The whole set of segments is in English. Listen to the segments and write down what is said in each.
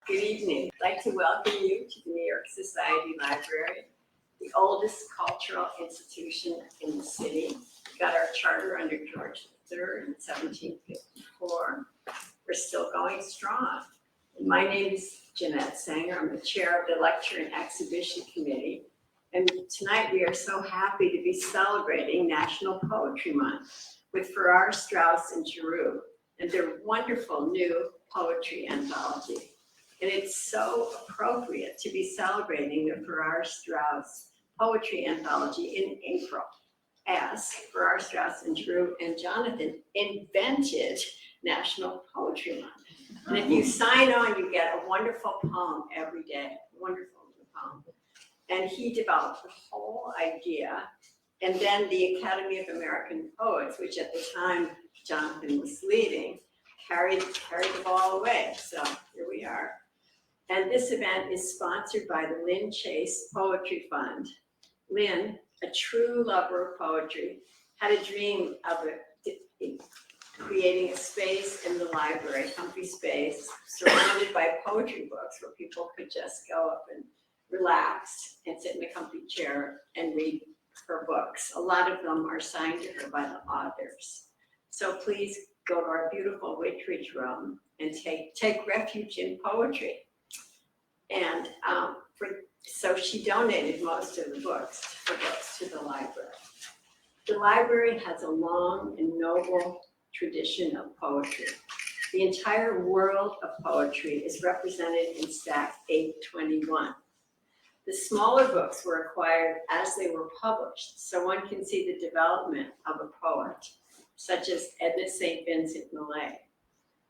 Good evening. I'd like to welcome you to the New York Society Library, the oldest cultural institution in the city. We got our charter under George III in 1754. We're still going strong. And my name is Jeanette Sanger. I'm the chair of the Lecture and Exhibition Committee. And tonight we are so happy to be celebrating National Poetry Month with Farrar, Straus and Giroux and their wonderful new poetry anthology. And it's so appropriate to be celebrating the Farrar Straus Poetry Anthology in April, as Farrar, Straus and Giroux and Jonathan invented National Poetry Month. And if you sign on, you get a wonderful poem every day, wonderful poem. And he developed the whole idea. And then the Academy of American Poets, which at the time Jonathan was leading, carried the ball away. So here we are. And this event is sponsored by the Lynn Chase Poetry Fund. Lynn, a true lover of poetry, had a dream of creating a space in the library, a comfy space, surrounded by poetry books where people could just go up and relax and sit in a comfy chair and read her books. A lot of them are signed to her by the authors. So please go to our beautiful Whitridge room and take refuge in poetry. And so she donated most of the books to the library. The library has a long and noble tradition of poetry. The entire world of poetry is represented in stack 821. The smaller books were acquired as they were published, so one can see the development of a poet, such as Edna St. Vincent Millay.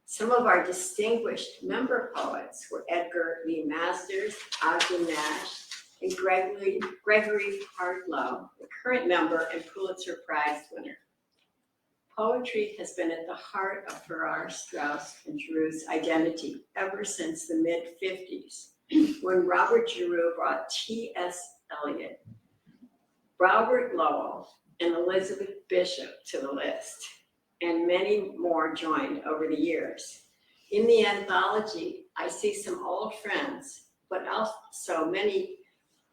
Some of our distinguished member poets were Edgar Lee Masters, Ogden Nash, and Gregory Hardlow, the current member and Pulitzer Prize winner. Poetry has been at the heart of Farrar, Straus, and Giroux's identity ever since the mid-50s, when Robert Giroux brought T.S. Eliot, Robert Lowell, and Elizabeth Bishop to the list, and many more joined over the years. In the anthology, I see some old friends, but also many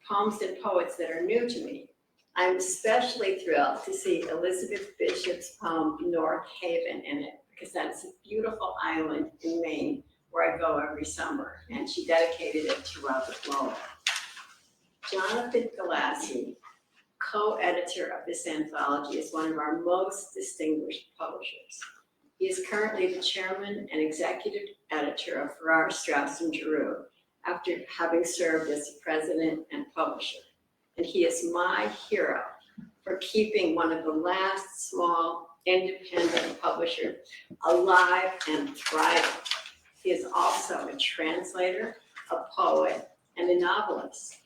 poems and poets that are new to me. I'm especially thrilled to see Elizabeth Bishop's poem, North Haven, in it, because that's a beautiful island in Maine where I go every summer, and she dedicated it to Robert Lowell. Jonathan Galassi, co-editor of this anthology, is one of our most distinguished publishers. He is currently the chairman and executive editor of Farrar, Straus and Giroux, after having served as the president and publisher. And he is my hero for keeping one of the last small independent publishers alive and thriving. He is also a translator, a poet, and a novelist.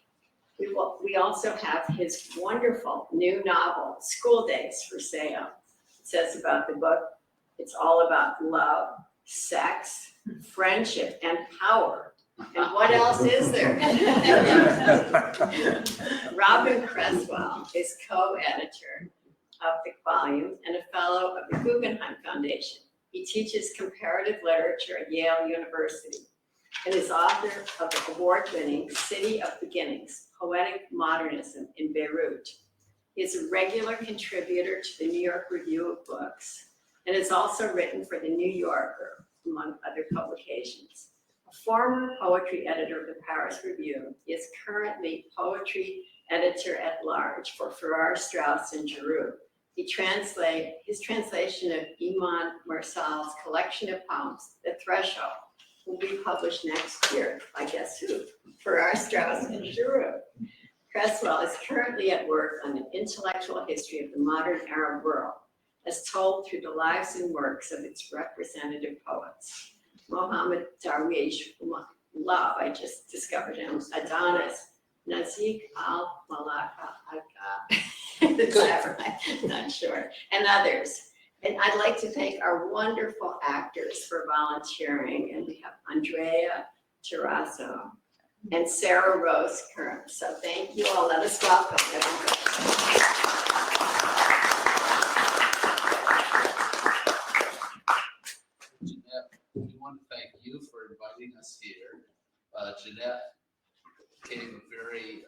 We also have his wonderful new novel, School Days, for sale. It says about the book, it's all about love, sex, friendship, and power. And what else is there? Robyn Creswell is co-editor of the volume and a fellow of the Guggenheim Foundation. He teaches comparative literature at Yale University and is author of the award-winning City of Beginnings, Poetic Modernism in Beirut. He is a regular contributor to the New York Review of Books and has also written for the New Yorker, among other publications. A former poetry editor of the Paris Review, he is currently poetry editor at large for Farrar, Straus and Giroux. His translation of Iman Marsal's collection of poems, The Threshold, will be published next year by guess who? Farrar, Straus and Giroux. Creswell is currently at work on an intellectual history of the modern Arab world, as told through the lives and works of its representative poets. Mohammed Darwish Love, I just discovered him, Adonis, Nazik al-Malaka, is that right? Not sure, and others. And I'd like to thank our wonderful actors for volunteering, and we have Andrea, Terrasa, and Sarah Rose Kearns. So thank you all. Let us welcome everybody. We want to thank you for inviting us here. Jeanette gave a very,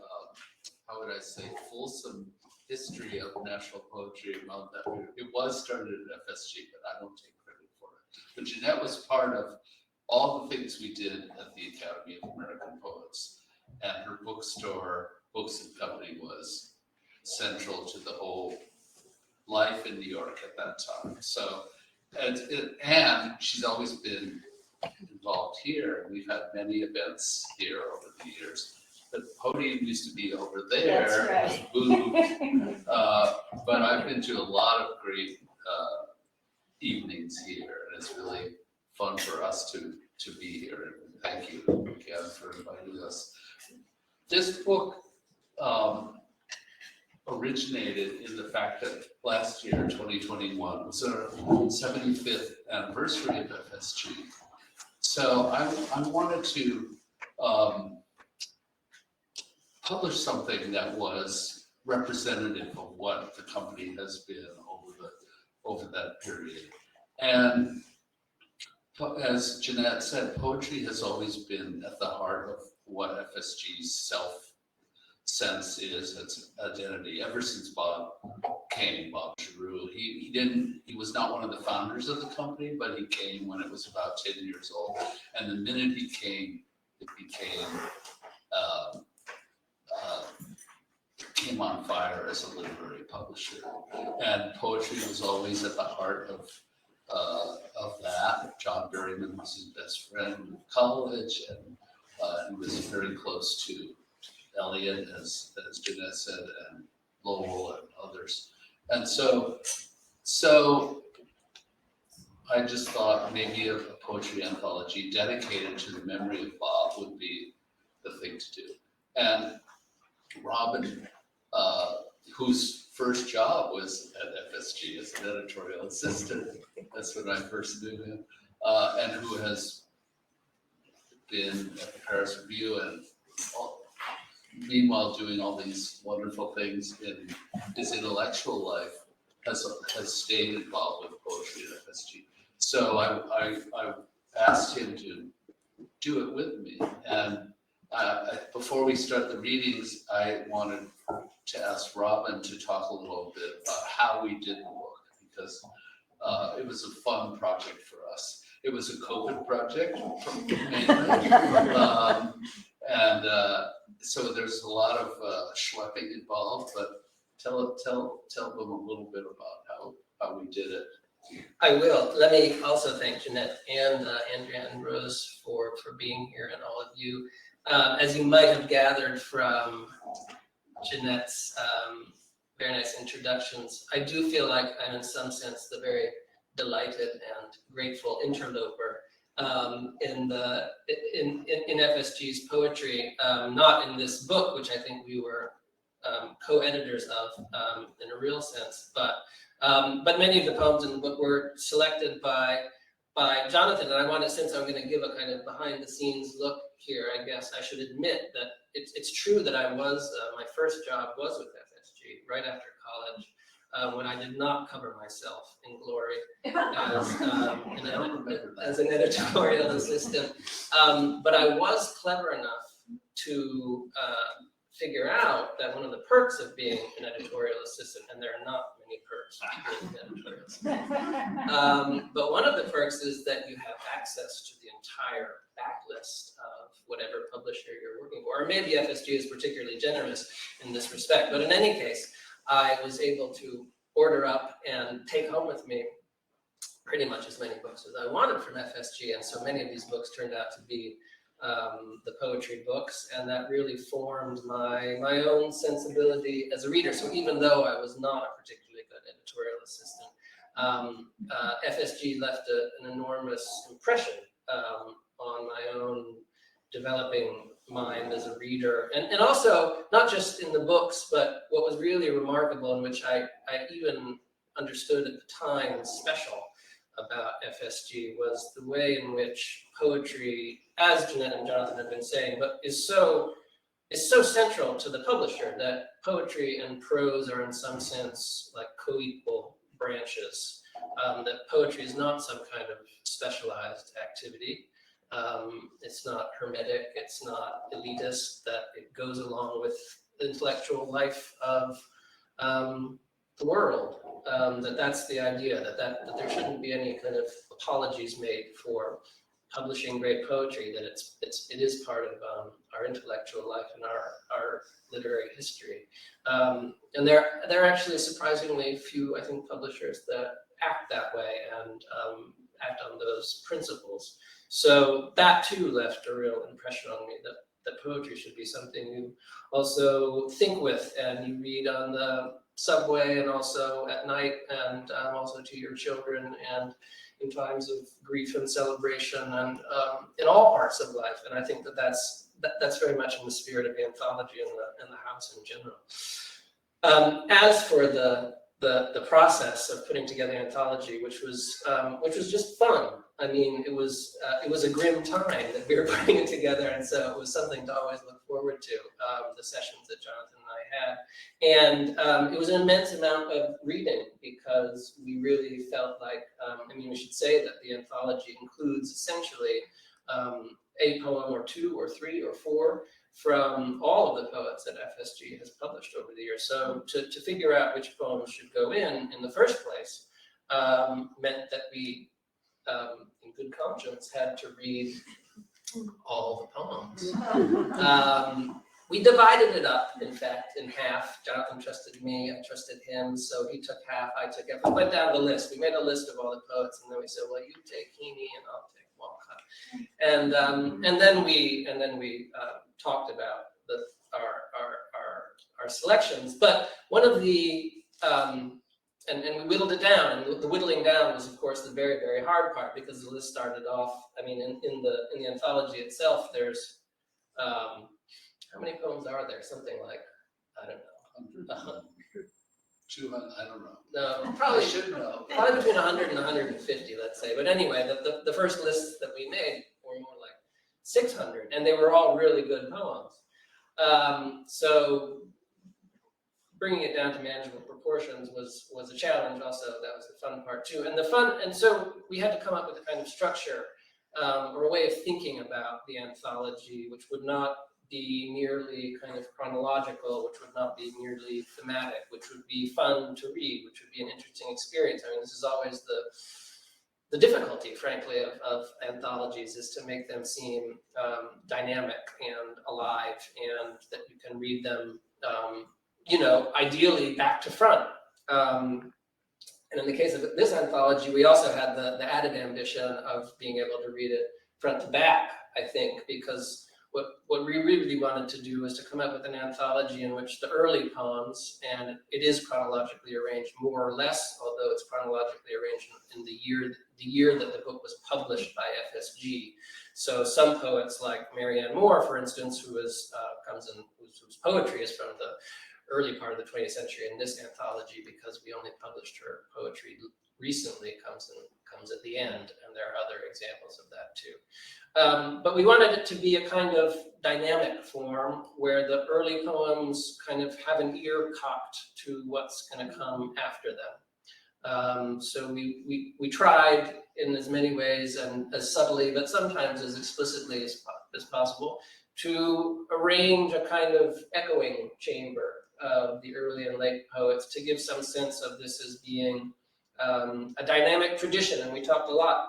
how would I say, fulsome history of national poetry among that. It was started at FSG, but I don't take credit for it. But Jeanette was part of all the things we did at the Academy of American Poets, and her bookstore, Books and Company, was central to the whole life in New York at that time. So, and she's always been involved here. We've had many events here over the years. The podium used to be over there. That's right. Moved. But I've been to a lot of great evenings here, and it's really fun for us to be here. And thank you again for inviting us. This book originated in the fact that last year, 2021, was our 75th anniversary of FSG. So I wanted to publish something that was representative of what the company has been over that period. And as Jeanette said, poetry has always been at the heart of what FSG's self-sense is, its identity, ever since Bob Giroux. He was not one of the founders of the company, but he came when it was about 10 years old. And the minute he came, it came on fire as a literary publisher. And poetry was always at the heart of that. John Berryman was his best friend in college, and he was very close to Eliot, as Jeanette said, and Lowell and others. And so I just thought maybe a poetry anthology dedicated to the memory of Bob would be the thing to do. And Robyn, whose first job was at FSG as an editorial assistant, that's when I first knew him, and who has been at the Paris Review and meanwhile doing all these wonderful things in his intellectual life, has stayed involved with poetry at FSG. So I asked him to do it with me. And before we start the readings, I wanted to ask Robyn to talk a little bit about how we did the book, because it was a fun project for us. It was a COVID project, mainly. So there's a lot of schlepping involved, but tell them a little bit about how we did it. I will. Let me also thank Jeanette and Andrea and Rose for being here, and all of you. As you might have gathered from Jeanette's very nice introductions, I do feel like I'm in some sense the very delighted and grateful interloper in FSG's poetry, not in this book, which I think we were co-editors of in a real sense, but many of the poems in the book were selected by Jonathan. And I wanted, since I'm going to give a kind of behind the scenes look here, I guess I should admit that it's true that I was, my first job was with FSG right after college, when I did not cover myself in glory as an editorial assistant. But I was clever enough to figure out that one of the perks of being an editorial assistant, and there are not many perks of being an editorial assistant, but one of the perks is that you have access to the entire backlist of whatever publisher you're working for. Or maybe FSG is particularly generous in this respect, but in any case, I was able to order up and take home with me pretty much as many books as I wanted from FSG, and so many of these books turned out to be the poetry books, and that really formed my own sensibility as a reader. So even though I was not a particularly good editorial assistant, FSG left an enormous impression on my own developing mind as a reader, and also not just in the books, but what was really remarkable, and which I even understood at the time was special about FSG, was the way in which poetry, as Jeanette and Jonathan have been saying, but is so central to the publisher, that poetry and prose are in some sense like co-equal branches, that poetry is not some kind of specialized activity, It's not hermetic, it's not elitist, that it goes along with the intellectual life of the world. That's the idea, that there shouldn't be any kind of apologies made for publishing great poetry, that it is part of our intellectual life and our literary history. And there are actually surprisingly few, I think, publishers that act that way and act on those principles. So that too left a real impression on me, that poetry should be something you also think with and you read on the subway and also at night and also to your children and in times of grief and celebration and in all parts of life. And I think that's very much in the spirit of the anthology and the house in general. As for the process of putting together the anthology, which was just fun. I mean, it was a grim time that we were putting it together, and so it was something to always look forward to. The sessions that Jonathan and I had, and it was an immense amount of reading because we really felt like, we should say that the anthology includes essentially a poem or two or three or four from all of the poets that FSG has published over the years. So to figure out which poems should go in the first place meant that we, in good conscience, had to read all the poems. We divided it up, in fact, in half. Jonathan trusted me, I trusted him, so he took half, I took half. We went down the list. We made a list of all the poets, and then we said, well, you take Heaney and I'll take Walcott. And then we talked about our selections. But one of the and we whittled it down, and the whittling down was, of course, the very, very hard part, because the list started off. In the anthology itself, there's how many poems are there? Something like, I don't know, 200, I don't know. No, I probably should know. Probably between 100 and 150, let's say. But anyway, the first lists that we made were more like 600, and they were all really good poems. So bringing it down to manageable proportions was a challenge. Also, that was the fun part too. And so we had to come up with a kind of structure or a way of thinking about the anthology, which would not be merely kind of chronological, which would not be merely thematic, which would be fun to read, which would be an interesting experience. This is always the difficulty, frankly, of anthologies, is to make them seem dynamic and alive, and that you can read them, ideally back to front. And in the case of this anthology, we also had the added ambition of being able to read it front to back, I think, because what we really wanted to do was to come up with an anthology in which the early poems, and it is chronologically arranged more or less, although it's chronologically arranged in the year that the book was published by FSG. So some poets like Marianne Moore, for instance, whose poetry is from the early part of the 20th century in this anthology, because we only published her poetry recently, comes at the end, and there are other examples of that too. But we wanted it to be a kind of dynamic form where the early poems kind of have an ear cocked to what's going to come after them. So we tried in as many ways and as subtly, but sometimes as explicitly as possible, to arrange a kind of echoing chamber of the early and late poets, to give some sense of this as being a dynamic tradition. And we talked a lot,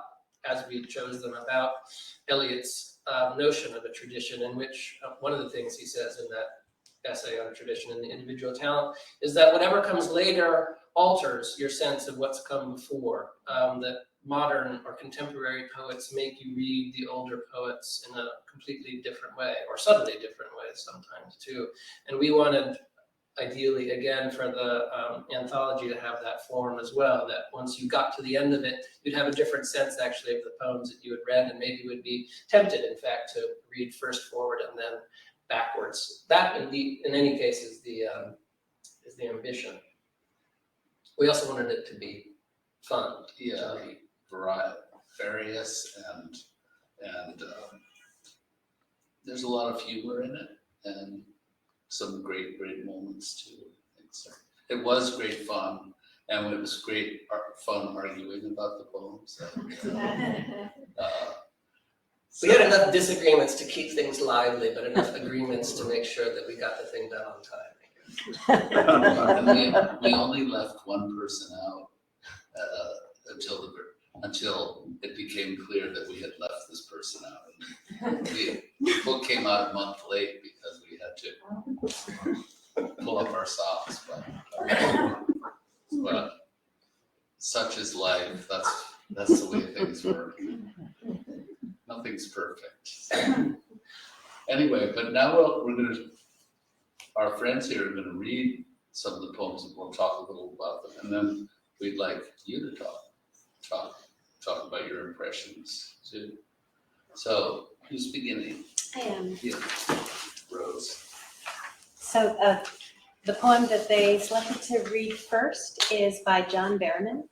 as we chose them, about Eliot's notion of a tradition, in which one of the things he says in that essay on tradition and the individual talent is that whatever comes later alters your sense of what's come before, that modern or contemporary poets make you read the older poets in a completely different way, or subtly different ways sometimes too. And we wanted, ideally, again, for the anthology to have that form as well, that once you got to the end of it, you'd have a different sense actually of the poems that you had read, and maybe would be tempted, in fact, to read first forward and then backwards. That, in any case, is the ambition. We also wanted it to be fun. Yeah, various, and there's a lot of humor in it, and some great moments too. So it was great fun, and it was great fun arguing about the poems. We had enough disagreements to keep things lively, but enough agreements to make sure that we got the thing done on time. We only left one person out until it became clear that we had left this person out. And the book came out a month late because we had to pull up our socks. But such is life. That's the way things work. Nothing's perfect. Anyway, but now our friends here are going to read some of the poems, and we'll talk a little about them, and then we'd like you to talk about your impressions too. So, who's beginning? I am. Yeah. Rose. So the poem that they selected to read first is by John Berryman,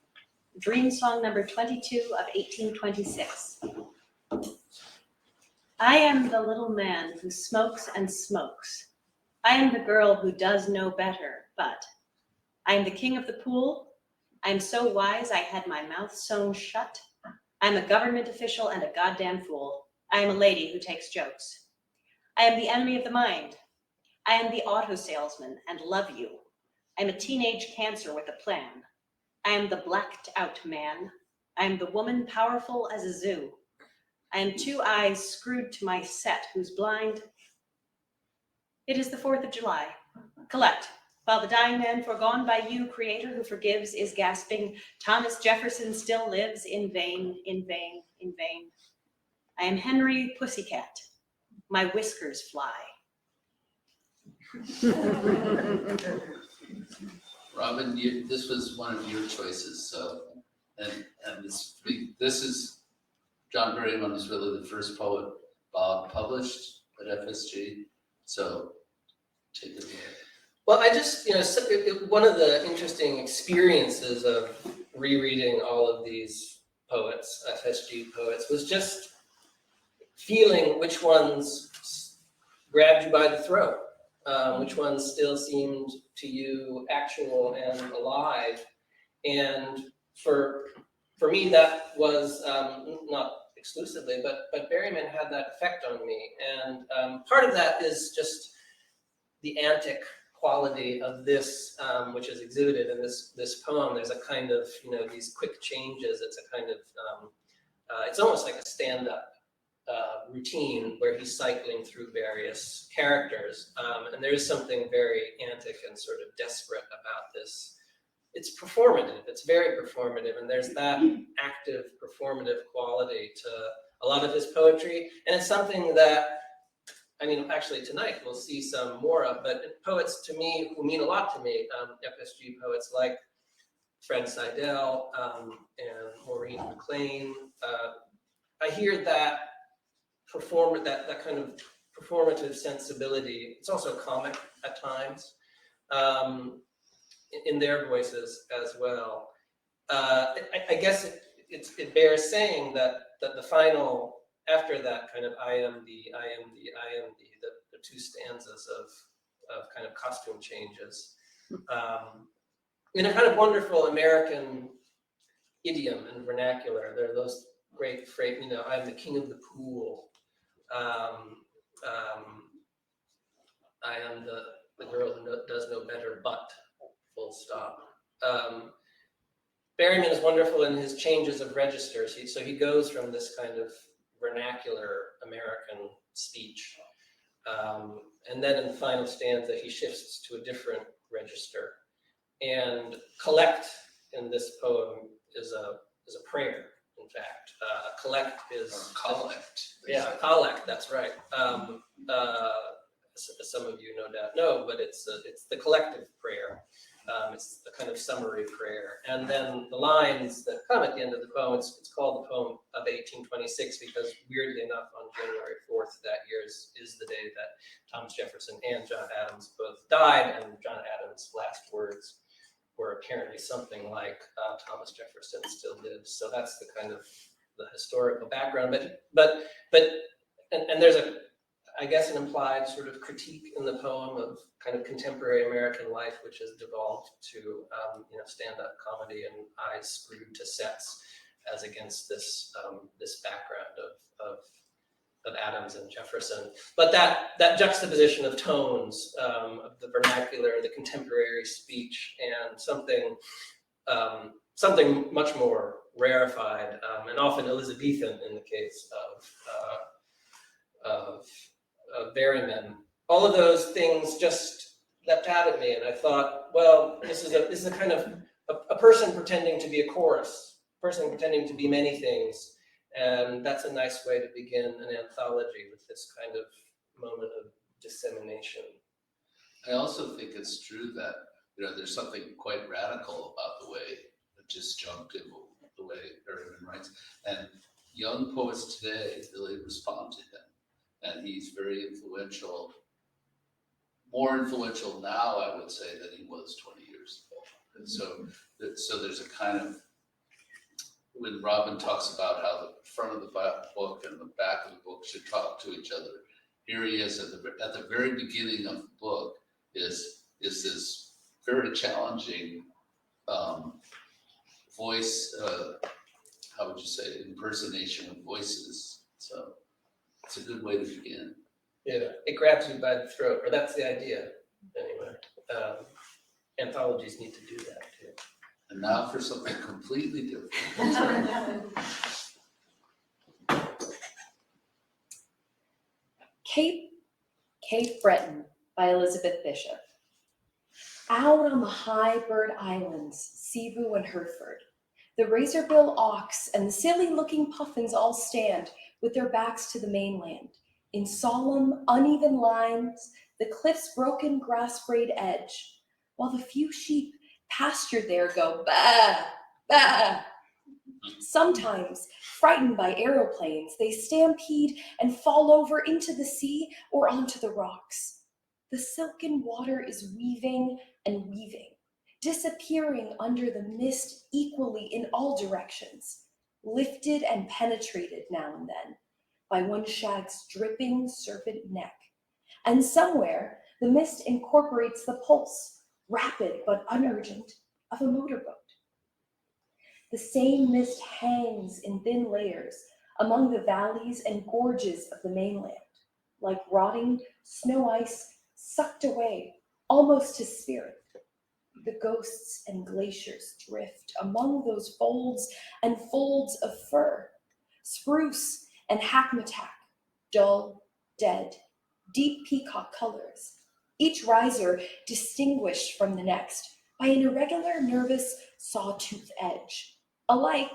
Dream Song number 22 of 1826. I am the little man who smokes and smokes. I am the girl who does know better, but I am the king of the pool. I am so wise I had my mouth sewn shut. I am a government official and a goddamn fool. I am a lady who takes jokes. I am the enemy of the mind. I am the auto salesman and love you. I am a teenage cancer with a plan. I am the blacked out man. I am the woman powerful as a zoo. I am two eyes screwed to my set who's blind. It is the 4th of July. Collect. While the dying man foregone by you, creator who forgives, is gasping, Thomas Jefferson still lives in vain, in vain, in vain. I am Henry Pussycat. My whiskers fly. Robyn, this was one of your choices, so and this is John Berryman was really the first poet Bob published at FSG, so take it away. Well, I just, one of the interesting experiences of rereading all of these poets, FSG poets, was just feeling which ones grabbed you by the throat, which ones still seemed to you actual and alive. And for me, that was not exclusively, but Berryman had that effect on me. And part of that is just the antic quality of this, which is exhibited in this poem. There's a kind of, these quick changes. It's a kind of, it's almost like a stand-up routine where he's cycling through various characters. And there is something very antic and sort of desperate about this. It's performative, it's very performative, and there's that active performative quality to a lot of his poetry. And it's something that, actually tonight we'll see some more of, but poets to me who mean a lot to me, FSG poets like Fred Seidel and Maureen Mclean, I hear that that kind of performative sensibility. It's also comic at times in their voices as well. I guess it bears saying that the final, after that kind of I am the two stanzas of kind of costume changes, in a kind of wonderful American idiom and vernacular. There are those great phrases, I'm the king of the pool. I am the girl who does no better, but full stop. Berryman is wonderful in his changes of registers. So he goes from this kind of vernacular American speech, and then in the final stanza he shifts to a different register. And collect in this poem is a prayer. In fact, collect is Collect. Yeah, collect. That's right. Some of you no doubt know, but it's the collective prayer. It's the kind of summary prayer, and then the lines that come at the end of the poem. It's called the poem of 1826 because, weirdly enough, on January 4th that year is the day that Thomas Jefferson and John Adams both died, and John Adams' last words were apparently something like Thomas Jefferson still lives. So that's the kind of the historical background. But there's I guess an implied sort of critique in the poem of kind of contemporary American life, which has devolved to stand-up comedy and eyes screwed to sets, as against this this background of Adams and Jefferson. But that juxtaposition of tones, of the vernacular, the contemporary speech, and something much more rarefied and often Elizabethan in the case of Berryman. All of those things just leapt out at me, and I thought, well, this is a kind of a person pretending to be a chorus, a person pretending to be many things, and that's a nice way to begin an anthology with this kind of moment of dissemination. I also think it's true that there's something quite radical about the way disjunctive, the way Berryman writes, and young poets today really respond to him, and he's very influential. More influential now, I would say, than he was 20 years ago. And so there's a kind of, when Robyn talks about how the front of the book and the back of the book should talk to each other, here he is at the very beginning of the book is this very challenging voice, how would you say, impersonation of voices. So it's a good way to begin. Yeah, it grabs you by the throat, or that's the idea, anyway. Anthologies need to do that too. And now for something completely different. Cape Breton by Elizabeth Bishop. Out on the high bird islands, Cebu and Hereford, the razorbill auks and the silly-looking puffins all stand with their backs to the mainland. In solemn, uneven lines, the cliff's broken grass-sprayed edge, while the few sheep pastured there go bah, bah. Sometimes, frightened by aeroplanes, they stampede and fall over into the sea or onto the rocks. The silken water is weaving and weaving, disappearing under the mist equally in all directions, lifted and penetrated now and then by one shag's dripping serpent neck. And somewhere, the mist incorporates the pulse, rapid but unurgent, of a motorboat. The same mist hangs in thin layers among the valleys and gorges of the mainland, like rotting snow ice sucked away almost to spirit. The ghosts and glaciers drift among those folds and folds of fir, spruce and hackmatack, dull, dead, deep peacock colors, each riser distinguished from the next by an irregular, nervous, sawtooth edge, alike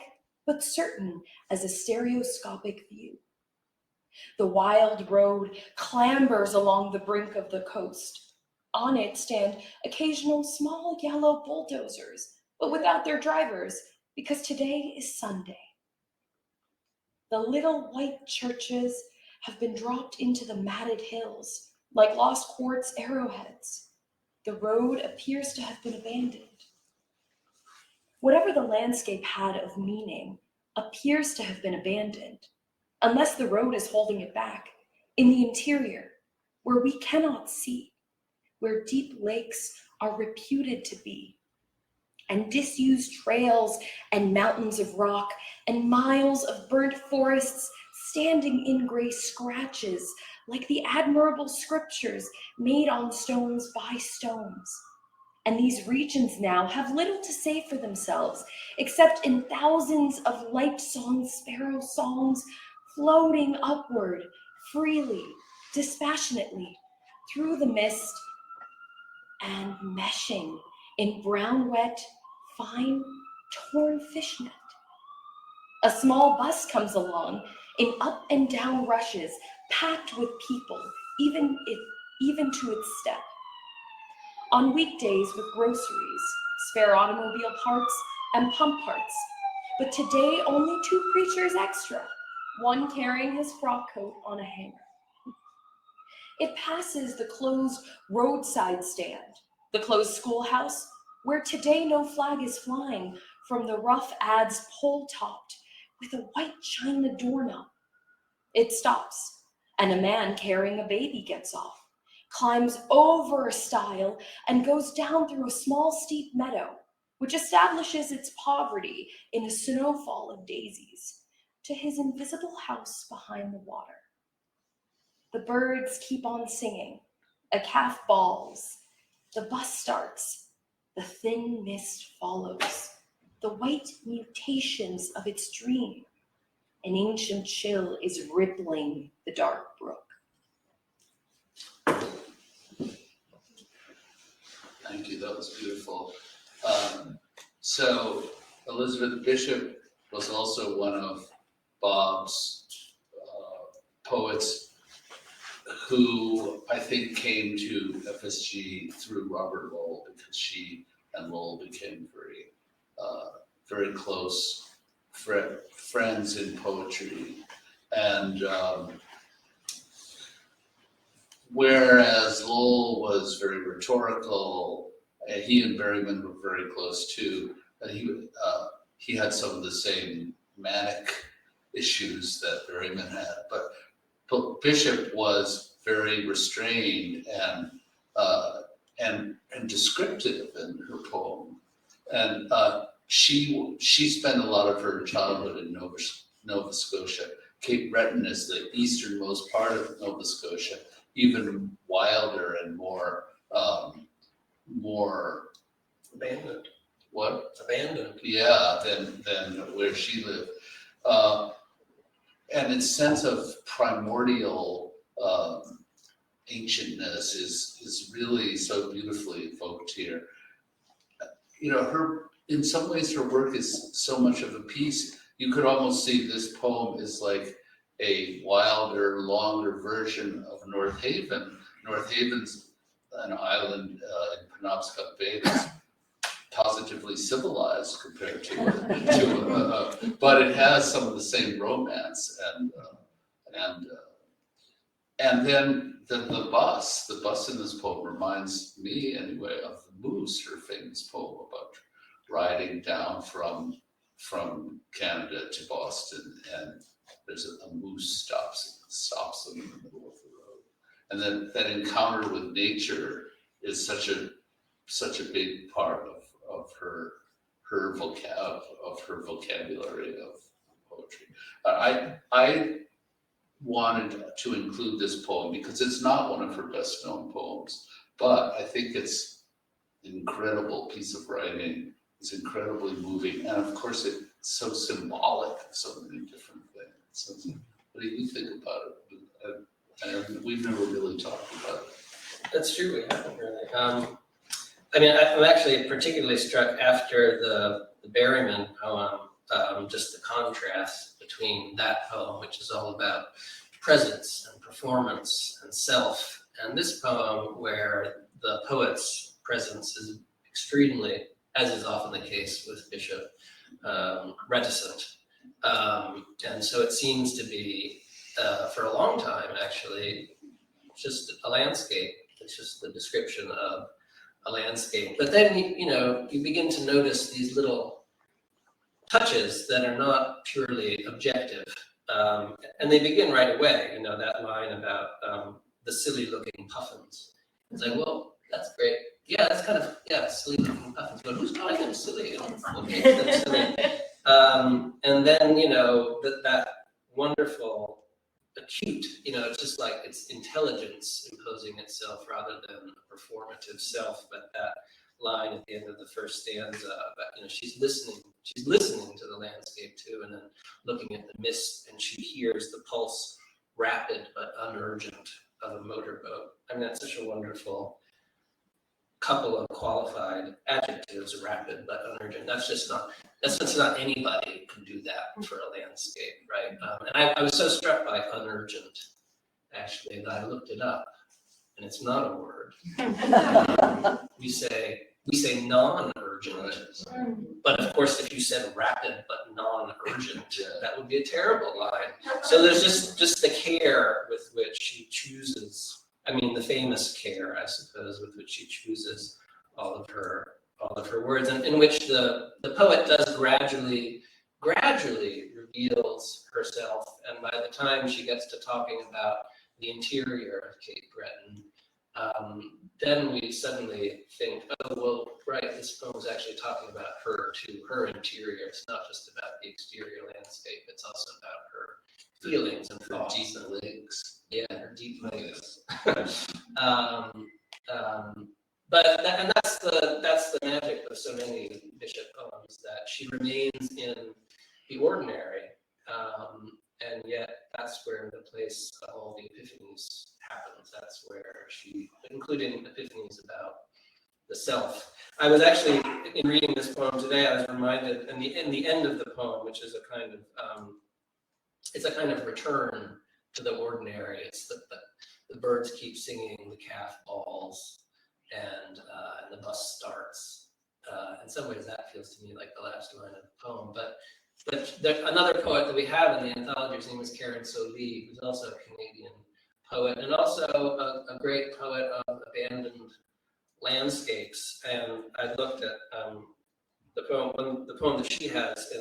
but certain as a stereoscopic view. The wild road clambers along the brink of the coast. On it stand occasional small yellow bulldozers, but without their drivers, because today is Sunday. The little white churches have been dropped into the matted hills, like lost quartz arrowheads. The road appears to have been abandoned. Whatever the landscape had of meaning appears to have been abandoned, unless the road is holding it back in the interior, where we cannot see, where deep lakes are reputed to be, and disused trails and mountains of rock and miles of burnt forests standing in gray scratches like the admirable scriptures made on stones by stones. And these regions now have little to say for themselves, except in thousands of light-song sparrow songs floating upward, freely, dispassionately, through the mist and meshing in brown, wet, fine, torn fishnet. A small bus comes along in up and down rushes, packed with people, even to its step. On weekdays with groceries, spare automobile parts, and pump parts. But today only 2 preachers extra, one carrying his frock coat on a hanger. It passes the closed roadside stand, the closed schoolhouse, where today no flag is flying from the rough adze pole-topped with a white china doorknob. It stops, and a man carrying a baby gets off, climbs over a stile, and goes down through a small steep meadow, which establishes its poverty in a snowfall of daisies, to his invisible house behind the water. The birds keep on singing. A calf bawls. The bus starts. The thin mist follows. The white mutations of its dream. An ancient chill is rippling the dark brook. Thank you, that was beautiful. So Elizabeth Bishop was also one of Bob's poets who I think came to FSG through Robert Lowell, because she and Lowell became very close friends in poetry. And whereas Lowell was very rhetorical, and he and Berryman were very close too, he had some of the same manic issues that Berryman had, but Bishop was very restrained and descriptive in her poem, and she spent a lot of her childhood in Nova Scotia. Cape Breton is the easternmost part of Nova Scotia, even wilder and more Abandoned. what? Abandoned. Yeah, than where she lived. And its sense of primordial ancientness is really so beautifully evoked here. You know, in some ways her work is so much of a piece. You could almost see this poem is like a wilder, longer version of North Haven. North Haven's an island in Penobscot Bay that's positively civilized compared to but it has some of the same romance and then the bus in this poem reminds me anyway of the Moose, her famous poem about riding down from Canada to Boston, and there's a moose stops them in the middle of the road, and then that encounter with nature is such a big part of her vocabulary of poetry. I wanted to include this poem because it's not one of her best known poems, but I think it's an incredible piece of writing. It's incredibly moving, and of course it's so symbolic of so many different things. So, what do you think about it? And we've never really talked about it. That's true, we haven't really. I mean, I'm actually particularly struck after the Berryman poem, just the contrast between that poem, which is all about presence and performance and self, and this poem where the poet's presence is extremely, as is often the case with Bishop, reticent. And so it seems to be, for a long time actually, just a landscape. It's just the description of a landscape. But then, you begin to notice these little touches that are not purely objective. And they begin right away, that line about the silly looking puffins. It's like, well, that's great. Yeah, that's kind of, silly looking puffins, but who's calling them silly? Okay, that's silly. And then, that wonderful acute, it's just like it's intelligence imposing itself rather than a performative self. But that line at the end of the first stanza, but she's listening to the landscape too, and then looking at the mist, and she hears the pulse, rapid but unurgent, of a motorboat. I mean, that's such a wonderful couple of qualified adjectives, rapid but unurgent. That's just not anybody can do that for a landscape, right? And I was so struck by unurgent, actually, that I looked it up, and it's not a word. We say non-urgent, but of course, if you said rapid but non-urgent, that would be a terrible line. So there's just the care with which she chooses. I mean, the famous care, I suppose, with which she chooses all of her words, and in which the poet does gradually reveals herself. And by the time she gets to talking about the interior of Cape Breton, then we suddenly think, oh, well, right, this poem is actually talking about her too, her interior. It's not just about the exterior landscape, it's also about her feelings and thoughts. Deep links. Yeah, her deep motives. But that's the magic of so many Bishop poems, that she remains in the ordinary, and yet that's where the place of all the epiphanies happens. That's where she, including epiphanies about the self. I was actually, in reading this poem today, I was reminded in the end of the poem, which is a kind of it's a kind of return to the ordinary. It's the birds keep singing, the calf bawls, and the bus starts. In some ways, that feels to me like the last line of the poem. But another poet that we have in the anthology, his name is Kearns, who's also a Canadian poet, and also a great poet of abandoned landscapes. And I looked at the poem that she has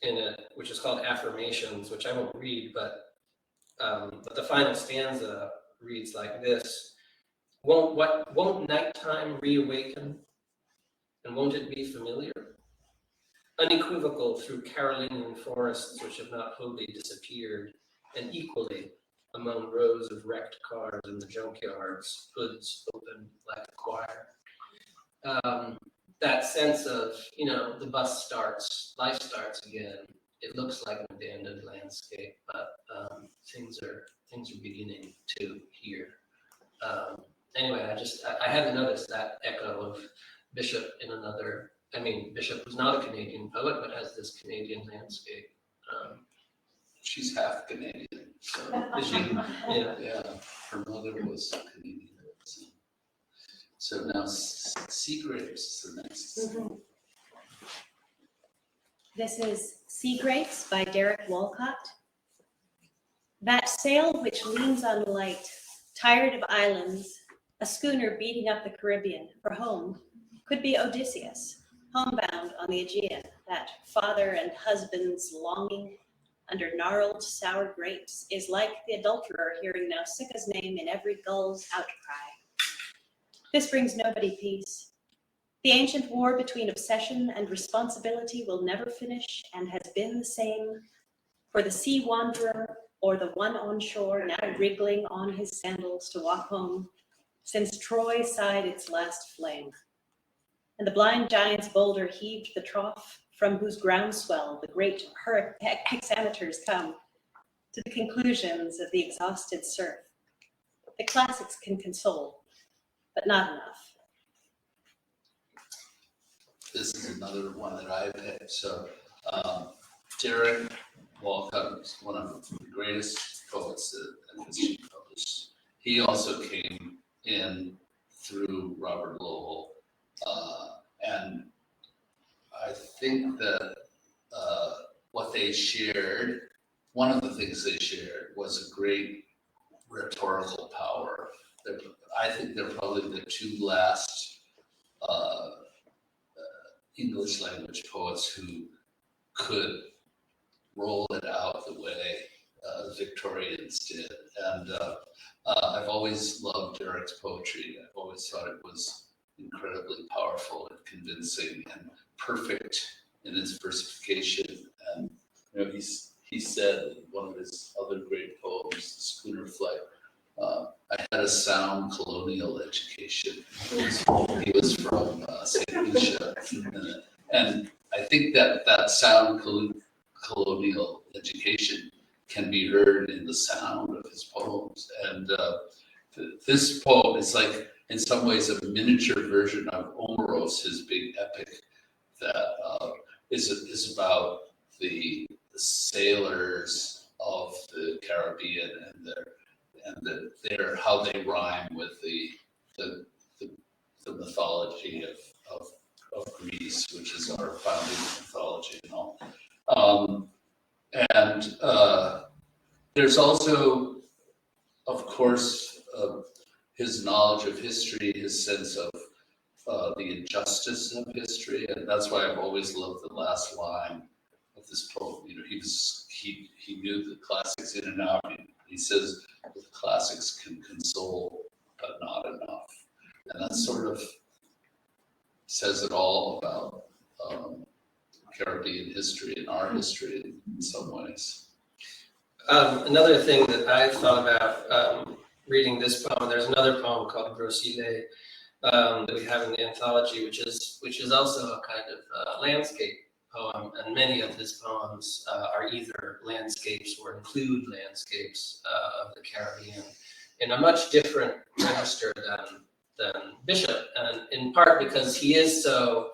in it, which is called Affirmations, which I won't read, but the final stanza reads like this: Won't nighttime reawaken, and won't it be familiar? Unequivocal through Carolinian forests which have not wholly disappeared, and equally among rows of wrecked cars in the junkyards, hoods open like a choir. That sense of, the bus starts, life starts again. It looks like an abandoned landscape, but things are beginning to hear. Anyway, I hadn't noticed that echo of Bishop in another. I mean, Bishop was not a Canadian poet, but has this Canadian landscape. She's half Canadian, so Is she? Yeah. yeah, her mother was Canadian. So now Sea Grapes is the next. This is Sea Grapes by Darren Walcott. That sail which leans on light, tired of islands, a schooner beating up the Caribbean for home, could be Odysseus, homebound on the Aegean, that father and husband's longing under gnarled sour grapes is like the adulterer hearing Nausicaa's name in every gull's outcry. This brings nobody peace. The ancient war between obsession and responsibility will never finish and has been the same for the sea wanderer or the one on shore now wriggling on his sandals to walk home since Troy sighed its last flame. And the blind giant's boulder heaved the trough from whose groundswell the great hexameters come to the conclusions of the exhausted surf. The classics can console, but not enough. This is another one that I picked. So Darren Walcott is one of the greatest poets that FSG published. He also came in through Robert Lowell. And I think that what they shared, one of the things they shared was a great rhetorical power. I think they're probably the two last English language poets who could roll it out the way the Victorians did. And I've always loved Derek's poetry. I've always thought it was incredibly powerful and convincing and perfect in its versification. And he said in one of his other great poems, The Schooner Flight, I had a sound colonial education. He was from St. Lucia. And I think that sound colonial education can be heard in the sound of his poems. And this poem is like, in some ways, a miniature version of Omeros, his big epic, that is about the sailors of the Caribbean and how they rhyme with the mythology of Greece, which is our founding mythology and all. There's also, of course, his knowledge of history, his sense of the injustice of history, and that's why I've always loved the last line of this poem. He knew the classics in and out. He says the classics can console, but not enough, and that sort of says it all about Caribbean history and our history in some ways. Another thing that I thought about reading this poem, there's another poem called Grossile that we have in the anthology, which is also a kind of landscape poem, and many of his poems are either landscapes or include landscapes of the Caribbean in a much different register than Bishop, and in part because he is so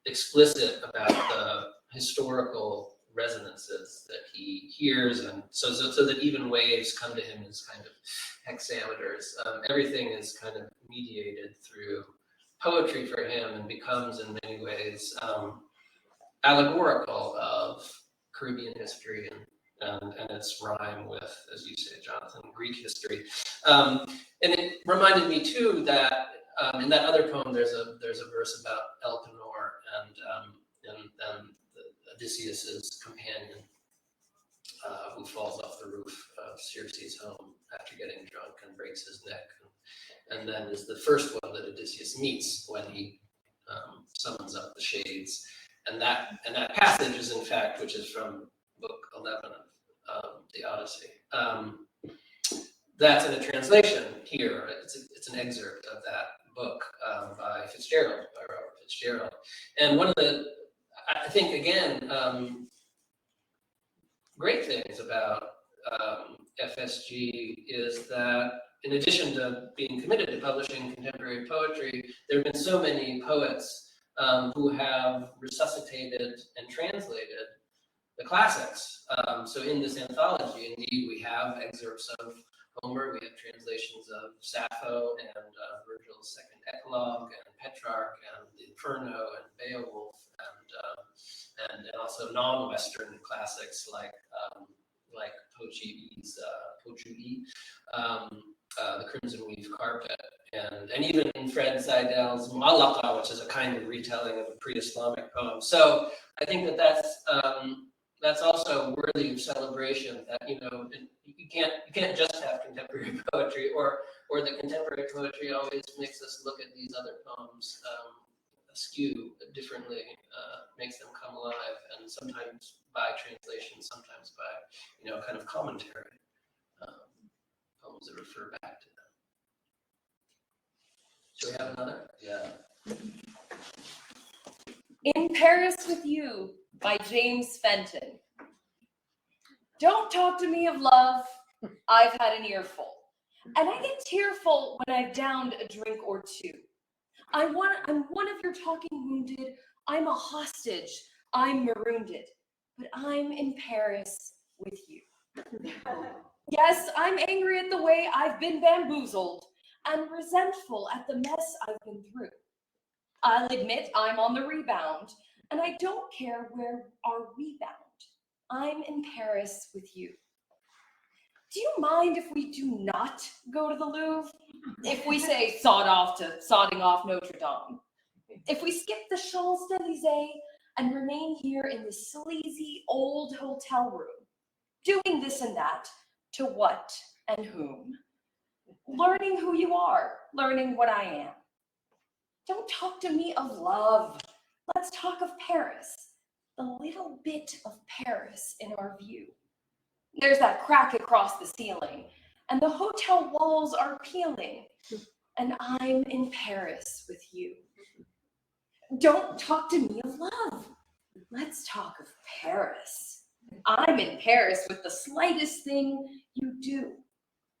explicit about the historical resonances that he hears, and so that even waves come to him as kind of hexameters. Everything is kind of mediated through poetry for him and becomes in many ways allegorical of Caribbean history and its rhyme with, as you say, Jonathan, Greek history. And it reminded me too that in that other poem there's a verse about Elpenor and Odysseus's companion who falls off the roof of Circe's home after getting drunk and breaks his neck. And then is the first one that Odysseus meets when he summons up the shades. And that passage is, in fact, which is from book 11 of the Odyssey. That's in a translation here. It's an excerpt of that book by Robert Fitzgerald. And one of the, I think, again, great things about FSG is that in addition to being committed to publishing contemporary poetry, there have been so many poets who have resuscitated and translated the classics. So in this anthology, indeed, we have excerpts of Homer, we have translations of Sappho and Virgil's Second Eclogue and Petrarch and the Inferno and Beowulf and also non-Western classics like Pochui's The Crimson Weave Carpet, and even Fred Seidel's Malaka, which is a kind of retelling of a pre-Islamic poem. So I think that's also worthy of celebration. That you can't just have contemporary poetry, or that contemporary poetry always makes us look at these other poems askew differently, makes them come alive, and sometimes by translation, sometimes by kind of commentary, poems that refer back to them. Should we have another? Yeah. In Paris with You by James Fenton. Don't talk to me of love, I've had an earful. And I get tearful when I've downed a drink or two. I'm one of your talking wounded, I'm a hostage, I'm marooned, but I'm in Paris with you. Yes, I'm angry at the way I've been bamboozled and resentful at the mess I've been through. I'll admit I'm on the rebound, and I don't care where are we bound. I'm in Paris with you. Do you mind if we do not go to the Louvre? If we say sodding off Notre Dame? If we skip the Champs-Élysées and remain here in this sleazy old hotel room, doing this and that, to what and whom? Learning who you are, learning what I am. Don't talk to me of love. Let's talk of Paris, the little bit of Paris in our view. There's that crack across the ceiling, and the hotel walls are peeling, and I'm in Paris with you. Don't talk to me of love. Let's talk of Paris. I'm in Paris with the slightest thing you do.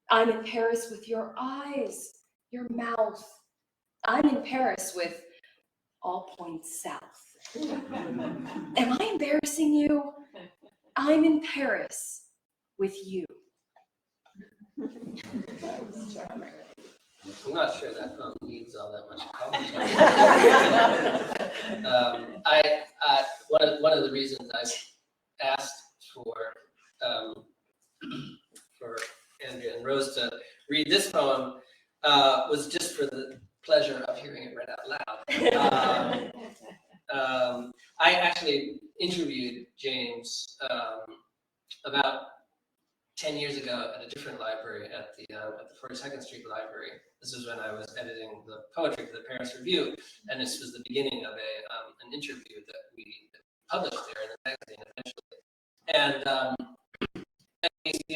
I'm in Paris with your eyes, your mouth. I'm in Paris with all points south. Am I embarrassing you? I'm in Paris with you. I'm not sure that poem needs all that much commentary. One of the reasons I asked for Andrea and Rose to read this poem was just for the pleasure of hearing it read out loud. I actually interviewed James about 10 years ago at a different library at the 42nd Street Library. This is when I was editing the poetry for the Paris Review, and this was the beginning of an interview that we published there in the magazine eventually. And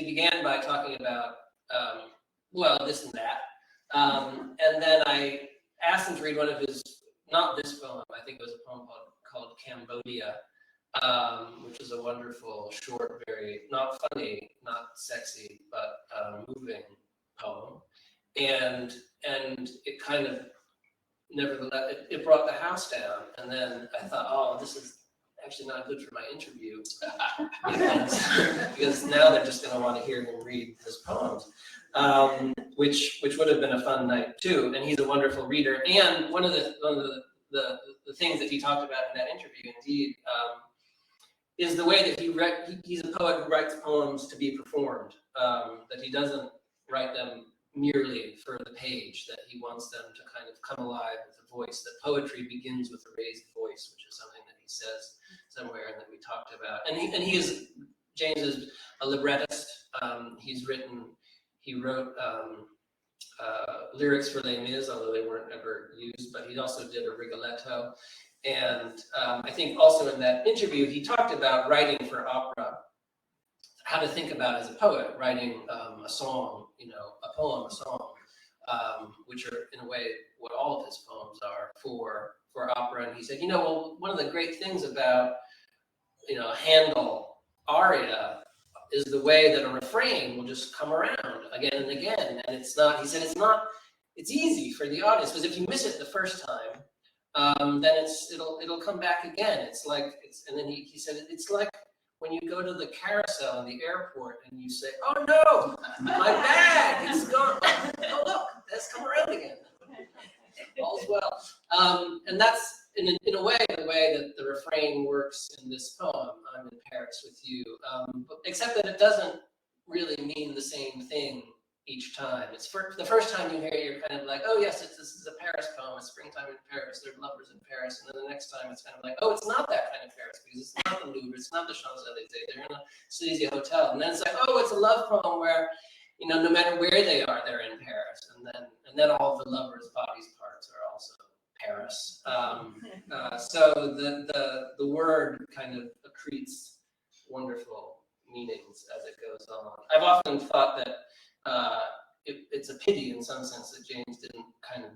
began by talking about, well, this and that. And then I asked him to read one of his, not this poem, I think it was a poem called Cambodia, which is a wonderful, short, very, not funny, not sexy, but moving poem. And it kind of, nevertheless, it brought the house down. And then I thought, oh, this is actually not good for my interview because now they're just going to want to hear him read his poems, which would have been a fun night too. And he's a wonderful reader. And one of the things that he talked about in that interview, indeed, is the way that he's a poet who writes poems to be performed. That he doesn't write them merely for the page, that he wants them to kind of come alive with a voice. That poetry begins with a raised voice, which is something that he says somewhere and that we talked about. And James is a librettist. He wrote lyrics for Les Mis, although they weren't ever used, but he also did a Rigoletto. And I think also in that interview, he talked about writing for opera, how to think about as a poet, writing a song, a poem, a song, which are in a way what all of his poems are for opera. And he said, well, one of the great things about, a Handel aria is the way that a refrain will just come around again and again. And he said, it's easy for the audience, because if you miss it the first time, then it'll come back again. And then he said, it's like when you go to the carousel in the airport and you say, oh no, my bag, it's gone. Oh look, it's come around again. All's well. And that's in a way the way that the refrain works in this poem, I'm in Paris with you, except that it doesn't really mean the same thing each time. It's the first time you hear it, you're kind of like, oh yes, this is a Paris poem, it's springtime in Paris, there are lovers in Paris, and then the next time it's kind of like, oh, it's not that kind of Paris, because it's not the Louvre, it's not the Champs-Elysees, they're in a sleazy hotel. And then it's like, oh, it's a love poem where, no matter where they are, they're in Paris. And then all the lovers' bodies parts are also Paris. So the word kind of accretes wonderful meanings as it goes on. I've often thought that it's a pity in some sense that James didn't kind of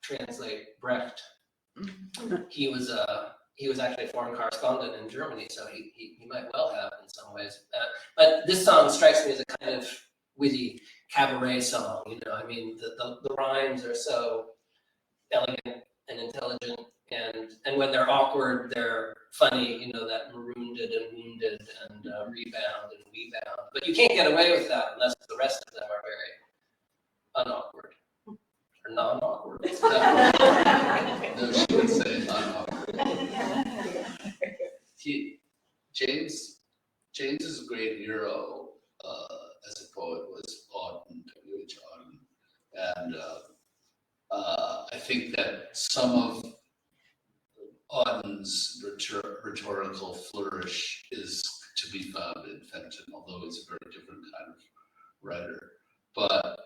translate Brecht. He was actually a foreign correspondent in Germany, so he might well have in some ways. But this song strikes me as a kind of witty cabaret song. I mean, the rhymes are so elegant and intelligent, and when they're awkward, they're funny. That marooned and wounded and rebound and rebound. But you can't get away with that unless the rest of them are very unawkward or non-awkward. No, she would say unawkward. James's great hero as a poet was Auden, W.H. Auden, and I think that some of Auden's rhetorical flourish is to be found in Fenton, although he's a very different kind of writer. But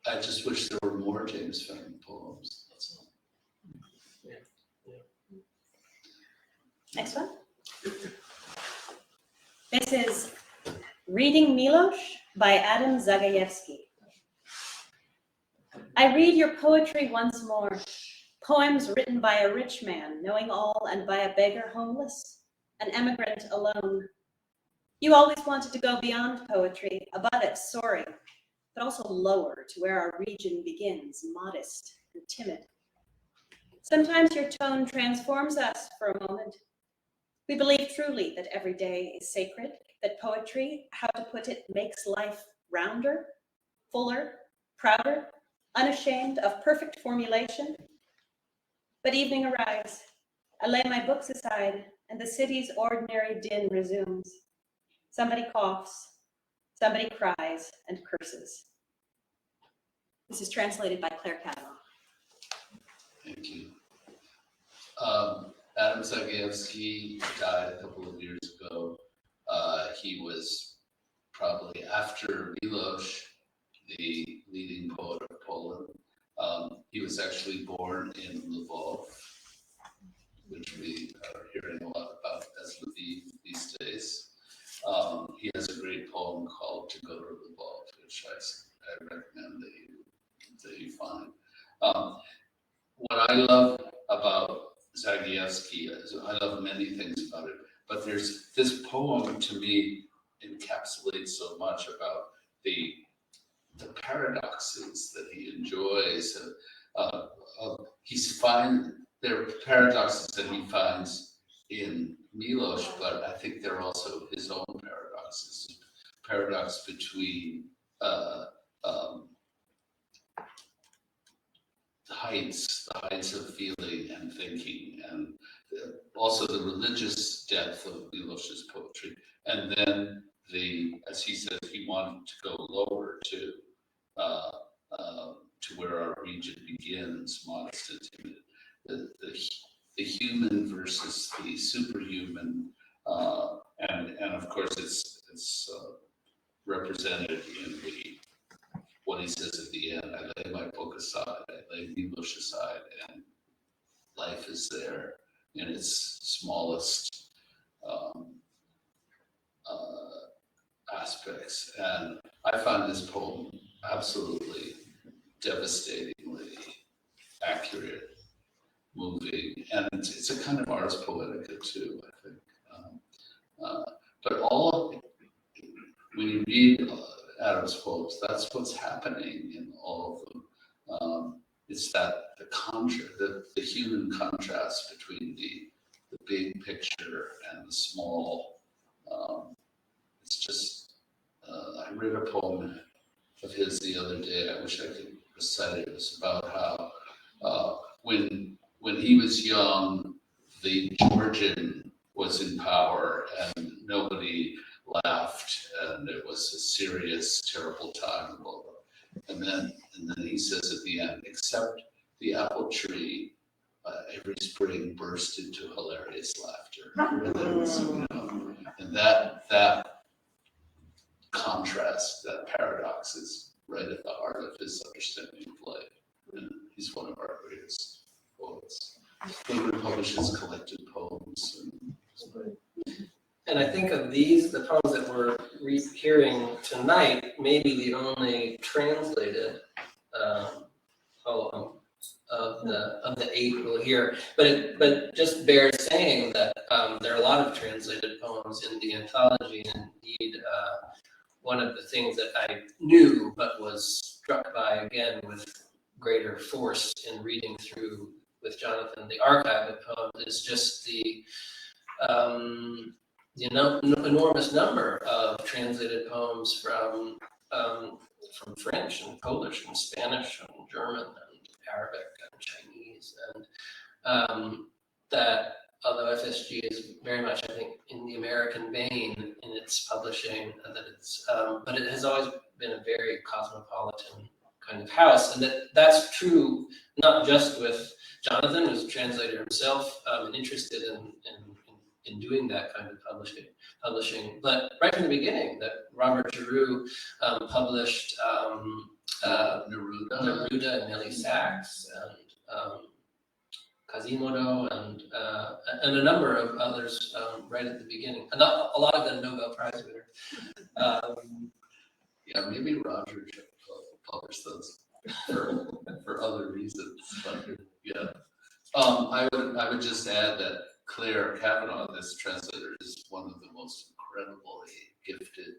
I just wish there were more James Fenton poems. That's all. Yeah. Next one. This is Reading Miloš by Adam Zagajewski. I read your poetry once more, poems written by a rich man, knowing all, and by a beggar homeless, an emigrant alone. You always wanted to go beyond poetry, above it, soaring, but also lower to where our region begins, modest and timid. Sometimes your tone transforms us for a moment. We believe truly that every day is sacred, that poetry, how to put it, makes life rounder, fuller, prouder, unashamed of perfect formulation. But evening arrives. I lay my books aside, and the city's ordinary din resumes. Somebody coughs, somebody cries and curses. This is translated by Claire Cavanaugh. Thank you. Adam Zagajewski died a couple of years ago. He was probably after Miloš, the leading poet of Poland. He was actually born in Lvov, which we are hearing a lot about as Lviv these days. He has many things about it, but there's this poem to me encapsulates so much about the paradoxes that he enjoys. There are paradoxes that he finds in Milos, but I think they're also his own paradoxes. Paradox between the heights of feeling and thinking, and also the religious depth of Milos's poetry. And then as he says, he wanted to go lower to where our region begins, modest and timid. The human versus the superhuman, and of course it's represented in what he says at the end. I lay my book aside, I lay Milos aside, and life is there in its smallest aspects. And I find this poem absolutely devastatingly accurate, moving, and it's a kind of ars poetica too, I think. But when you read Adam's poems, that's what's happening in all of them. It's that the human contrast between the big picture and the small. It's just, I read a poem of his the other day. I wish I could recite it. It was about how when he was young, the Georgian was in power and nobody laughed, and it was a serious, terrible time. And then he says at the end, except the apple tree, every spring burst into hilarious laughter. And then it's, and that contrast, that paradox is right at the heart of his understanding of life. And he's one of our greatest poets. He publishes collected poems. And I think of the poems that we're hearing tonight, maybe the only translated poem of the 8 we'll hear. But just bears saying that there are a lot of translated poems in the anthology, and indeed one of the things that I knew but was struck by again with greater force in reading through with Jonathan the archive of poems is just the enormous number of translated poems from French and Polish and Spanish and German and Arabic and Chinese, and that although FSG is very much, I think, in the American vein in its publishing, that it's but it has always been a very cosmopolitan kind of house, and that's true not just with Jonathan, who's a translator himself and interested in doing that kind of publishing, but right from the beginning, that Robert Giroux published Neruda and Nellie Sachs and Quasimodo and a number of others right at the beginning. And a lot of them Nobel Prize winners. Yeah, maybe Roger published those for other reasons. But yeah, I would just add that Claire Kavanaugh, this translator, is one of the most incredibly gifted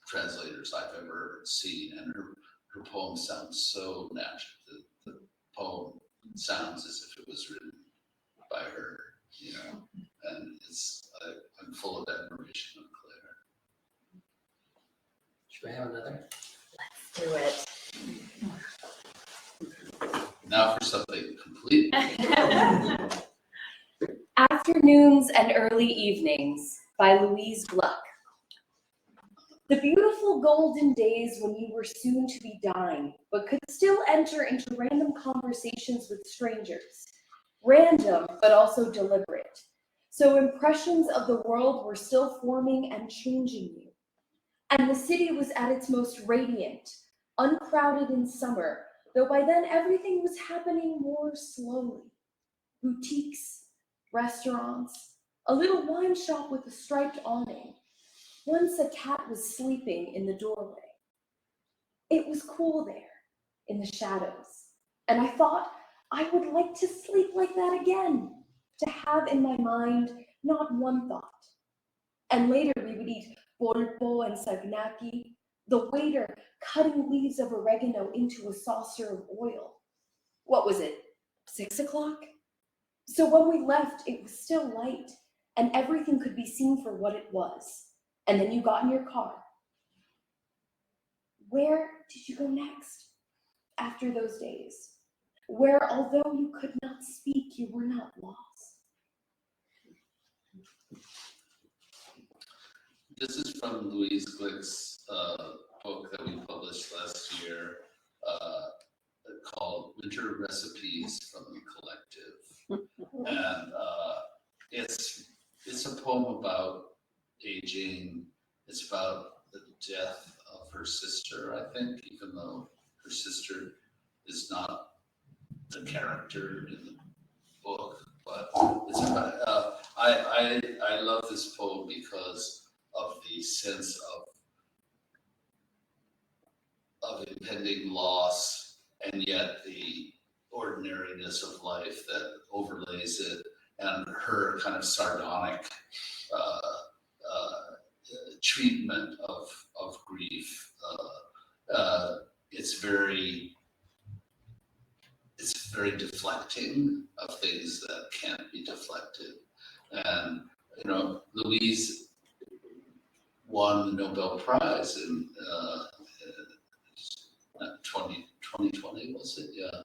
translators I've ever seen, and her poem sounds so natural. The poem sounds as if it was written by her, and I'm full of admiration of Claire. Should we have another? Let's do it. Now for something completely. Afternoons and Early Evenings by Louise Gluck. The beautiful golden days when you were soon to be dying, but could still enter into random conversations with strangers. Random, but also deliberate. So impressions of the world were still forming and changing you. And the city was at its most radiant, uncrowded in summer, though by then everything was happening more slowly. Boutiques, restaurants, a little wine shop with a striped awning. Once a cat was sleeping in the doorway. It was cool there, in the shadows, and I thought I would like to sleep like that again. to have in my mind not one thought. And later we would eat polpo and sagnaki, the waiter cutting leaves of oregano into a saucer of oil. What was it, 6 o'clock? So when we left, it was still light, and everything could be seen for what it was. And then you got in your car. Where did you go next after those days? Where, although you could not speak, you were not lost. This is from Louise Glick's book that we published last year called Winter Recipes from the Collective. And it's a poem about aging. It's about the death of her sister, I think, even though her sister is not the character in the book. But it's about, I love this poem because of the sense of impending loss, and yet the ordinariness of life that overlays it, and her kind of sardonic treatment of grief. It's very deflecting of things that can't be deflected. And Louise won the Nobel Prize in 2020, was it? Yeah.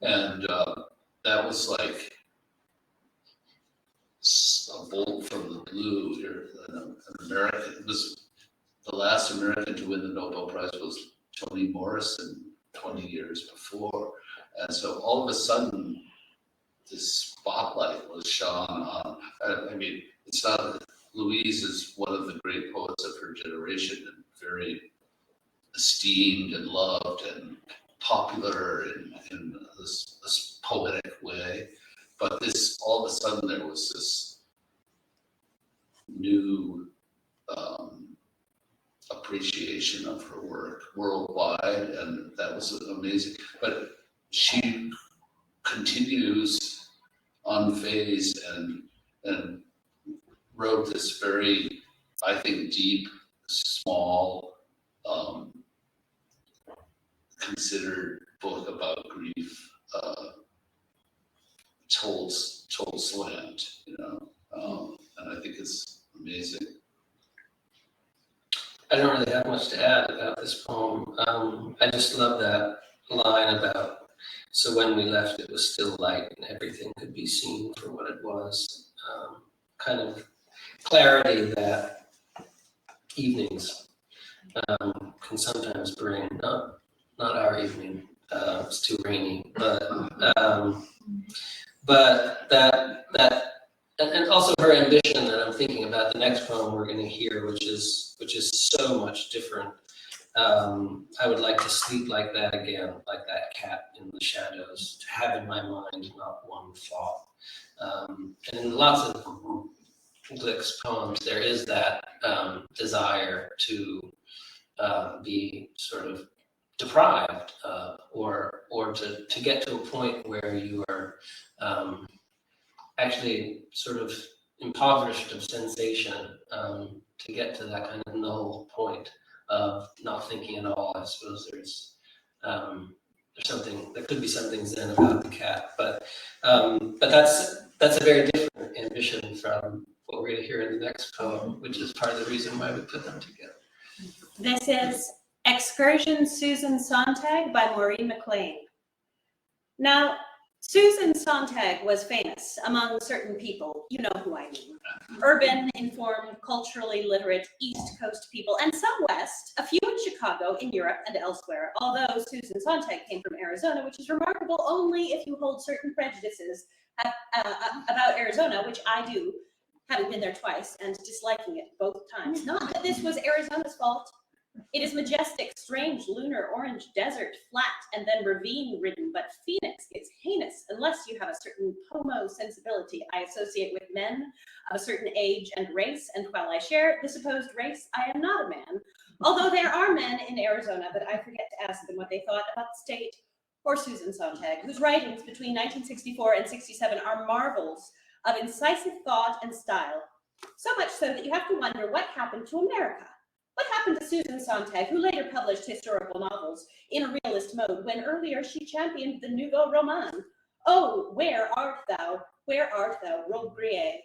And that was like a bolt from the blue here. An American, it was the last American to win the Nobel Prize was Toni Morrison 20 years before. And so all of a sudden, this spotlight was shone on. I mean, it's not, Louise is one of the great poets of her generation and very esteemed and loved and popular in this poetic way. But this, all of a sudden, there was this new appreciation of her work worldwide, and that was amazing. But she continues unfazed and wrote this very, I think, deep, small, considered book about grief, told slant, and I think it's amazing. I don't really have much to add about this poem. I just love that line about, so when we left it was still light and everything could be seen for what it was. Kind of clarity that evenings can sometimes bring. Not our evening, it's too rainy, but that and also her ambition that I'm thinking about the next poem we're going to hear, which is so much different. I would like to sleep like that again, like that cat in the shadows, to have in my mind not one thought. And in lots of Glick's poems, there is that desire to be sort of deprived, or to get to a point where you are actually sort of impoverished of sensation, to get to that kind of null point of not thinking at all. I suppose there's something, there could be something zen about the cat, but that's a very different ambition from what we're going to hear in the next poem, which is part of the reason why we put them together. This is Excursion, Susan Sontag by Maureen Mclean. Now, Susan Sontag was famous among certain people, you know who I mean. Urban, informed, culturally literate East Coast people, and some West, a few in Chicago, in Europe, and elsewhere, although Susan Sontag came from Arizona, which is remarkable only if you hold certain prejudices about Arizona, which I do, having been there twice and disliking it both times. Not that this was Arizona's fault. It is majestic, strange, lunar, orange, desert, flat, and then ravine-ridden, but Phoenix is heinous unless you have a certain homo sensibility I associate with men of a certain age and race, and while I share the supposed race, I am not a man, although there are men in Arizona, but I forget to ask them what they thought about the state, or Susan Sontag, whose writings between 1964 and 67 are marvels of incisive thought and style. So much so that you have to wonder what happened to America. What happened to Susan Sontag, who later published historical novels in a realist mode when earlier she championed the nouveau roman? Oh, where art thou, Robespierre?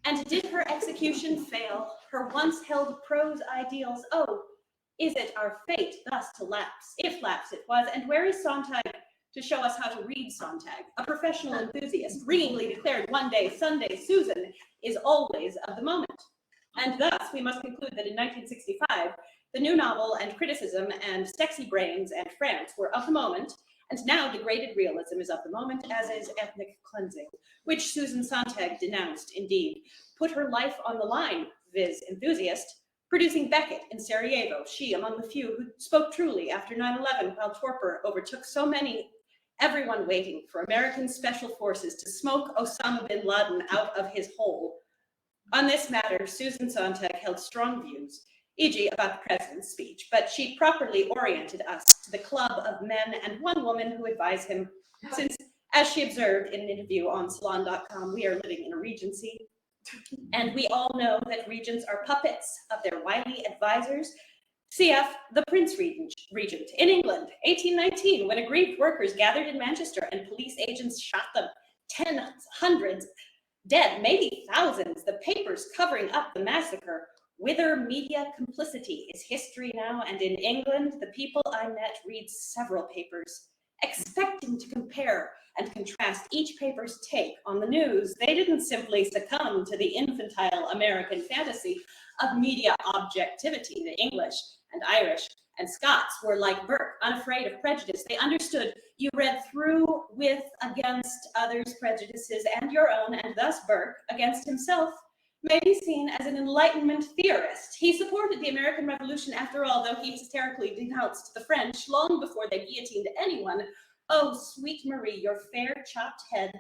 And did her execution fail, her once held prose ideals? Oh, is it our fate thus to lapse, if lapse it was? And where is Sontag to show us how to read Sontag? A professional enthusiast ringingly declared one day, Sunday, Susan is always of the moment. And thus, we must conclude that in 1965, the new novel and criticism and sexy brains and France were of the moment, and now degraded realism is of the moment, as is ethnic cleansing, which Susan Sontag denounced, indeed, put her life on the line, viz. Enthusiast, producing Beckett in Sarajevo, she among the few who spoke truly after 9/11 while torpor overtook so many, everyone waiting for American special forces to smoke Osama bin Laden out of his hole. On this matter, Susan Sontag held strong views, e.g. about the president's speech, but she properly oriented us to the club of men and one woman who advised him, since, as she observed in an interview on Salon.com, we are living in a regency, and we all know that regents are puppets of their wily advisors. Cf. the Prince Regent in England, 1819, when aggrieved workers gathered in Manchester and police agents shot them, hundreds dead, maybe thousands, the papers covering up the massacre. Whither media complicity is history now, and in England, the people I met read several papers, expecting to compare and contrast each paper's take on the news. They didn't simply succumb to the infantile American fantasy of media objectivity. The English and Irish and Scots were like Burke, unafraid of prejudice. They understood you read through with, against others' prejudices and your own, and thus Burke, against himself, may be seen as an Enlightenment theorist. He supported the American Revolution, after all, though he hysterically denounced the French long before they guillotined anyone. Oh, sweet Marie, your fair chopped head,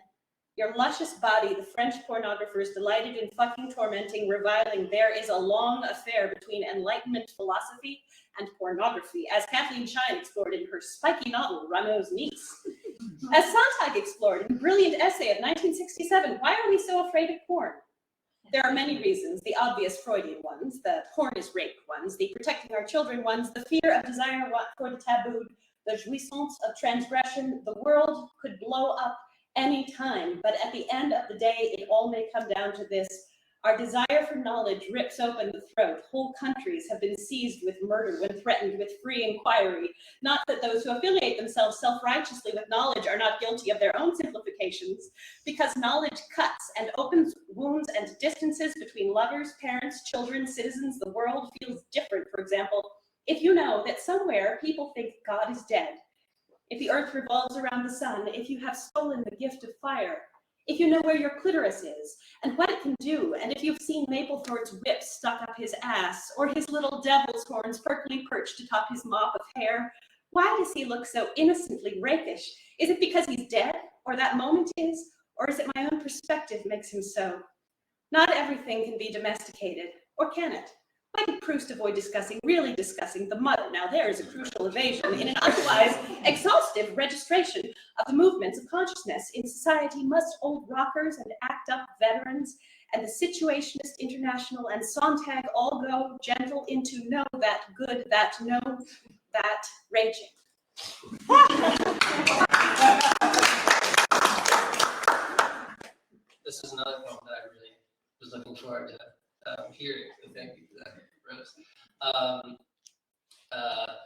your luscious body, the French pornographers delighted in fucking, tormenting, reviling. There is a long affair between Enlightenment philosophy and pornography, as Kathleen Shine explored in her spiky novel, Rameau's Niece. As Sontag explored in a brilliant essay of 1967, why are we so afraid of porn? There are many reasons, the obvious Freudian ones, the porn is rape ones, the protecting our children ones, the fear of desire for the tabooed, the jouissance of transgression. The world could blow up any time, but at the end of the day, it all may come down to this. Our desire for knowledge rips open the throat. Whole countries have been seized with murder when threatened with free inquiry. Not that those who affiliate themselves self-righteously with knowledge are not guilty of their own simplifications, because knowledge cuts and opens wounds and distances between lovers, parents, children, citizens. The world feels different. For example, if you know that somewhere people think God is dead, if the earth revolves around the sun, if you have stolen the gift of fire, if you know where your clitoris is and what it can do, and if you've seen Mapplethorpe's whip stuck up his ass or his little devil's horns perkily perched atop his mop of hair, why does he look so innocently rakish? Is it because he's dead, or that moment is, or is it my own perspective makes him so? Not everything can be domesticated, or can it? Why did Proust avoid really discussing the mother? Now there is a crucial evasion in an otherwise exhaustive registration of the movements of consciousness. In society, must old rockers and act up veterans and the Situationist International and Sontag all go gentle into know that good, that know that raging? This is another poem that I really was looking forward to hearing. So thank you for that, Rose.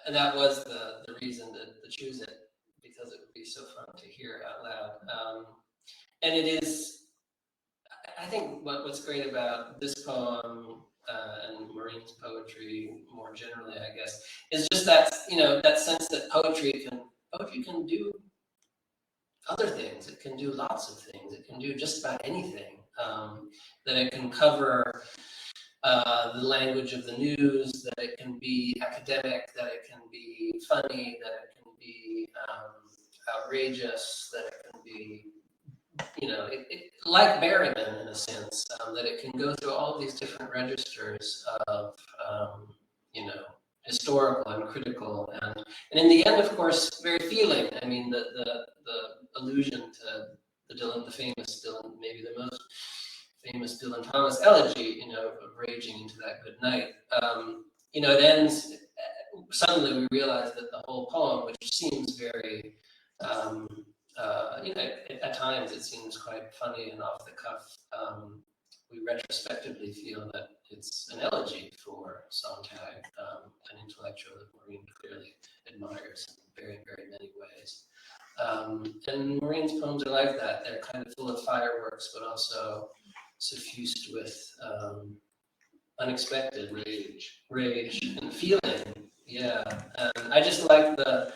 And that was the reason to choose it, because it would be so fun to hear out loud. And it is, I think what's great about this poem and Maureen's poetry more generally, I guess, is just that, that sense that poetry can do other things. It can do lots of things. It can do just about anything. That it can cover the language of the news, that it can be academic, that it can be funny, that it can be outrageous, that it can be, like Berryman in a sense, that it can go through all of these different registers of, historical and critical, and in the end, of course, very feeling. I mean, the allusion to the famous Dylan, maybe the most famous Dylan Thomas elegy, of raging into that good night. It ends, suddenly we realize that the whole poem, which seems very, at times it seems quite funny and off the cuff, we retrospectively feel that it's an elegy for Sontag, an intellectual that Maureen clearly admires in very, very many ways. And Maureen's poems are like that. They're kind of full of fireworks, but also suffused with unexpected rage and feeling. Yeah, and I just like the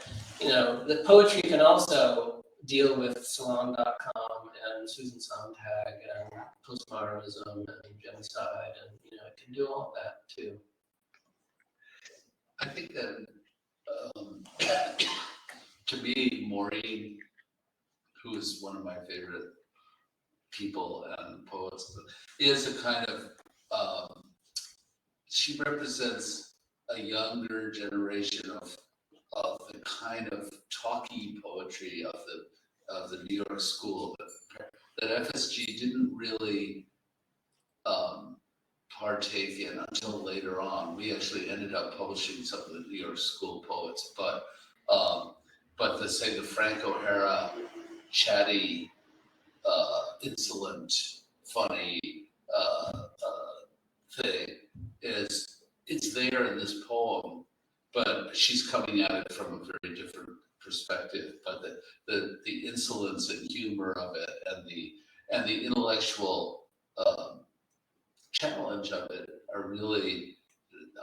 poetry can also deal with Salon.com and Susan Sontag and postmodernism and genocide, and it can do all of that too. I think that to me, Maureen, who is one of my favorite people and poets, is a kind of she represents a younger generation of the kind of talky poetry of the New York school that FSG didn't really partake in until later on. We actually ended up publishing some of the New York school poets, but the Frank O'Hara chatty, insolent, funny thing it's there in this poem, but she's coming at it from a very different perspective. But the insolence and humor of it, and the intellectual challenge of it are really,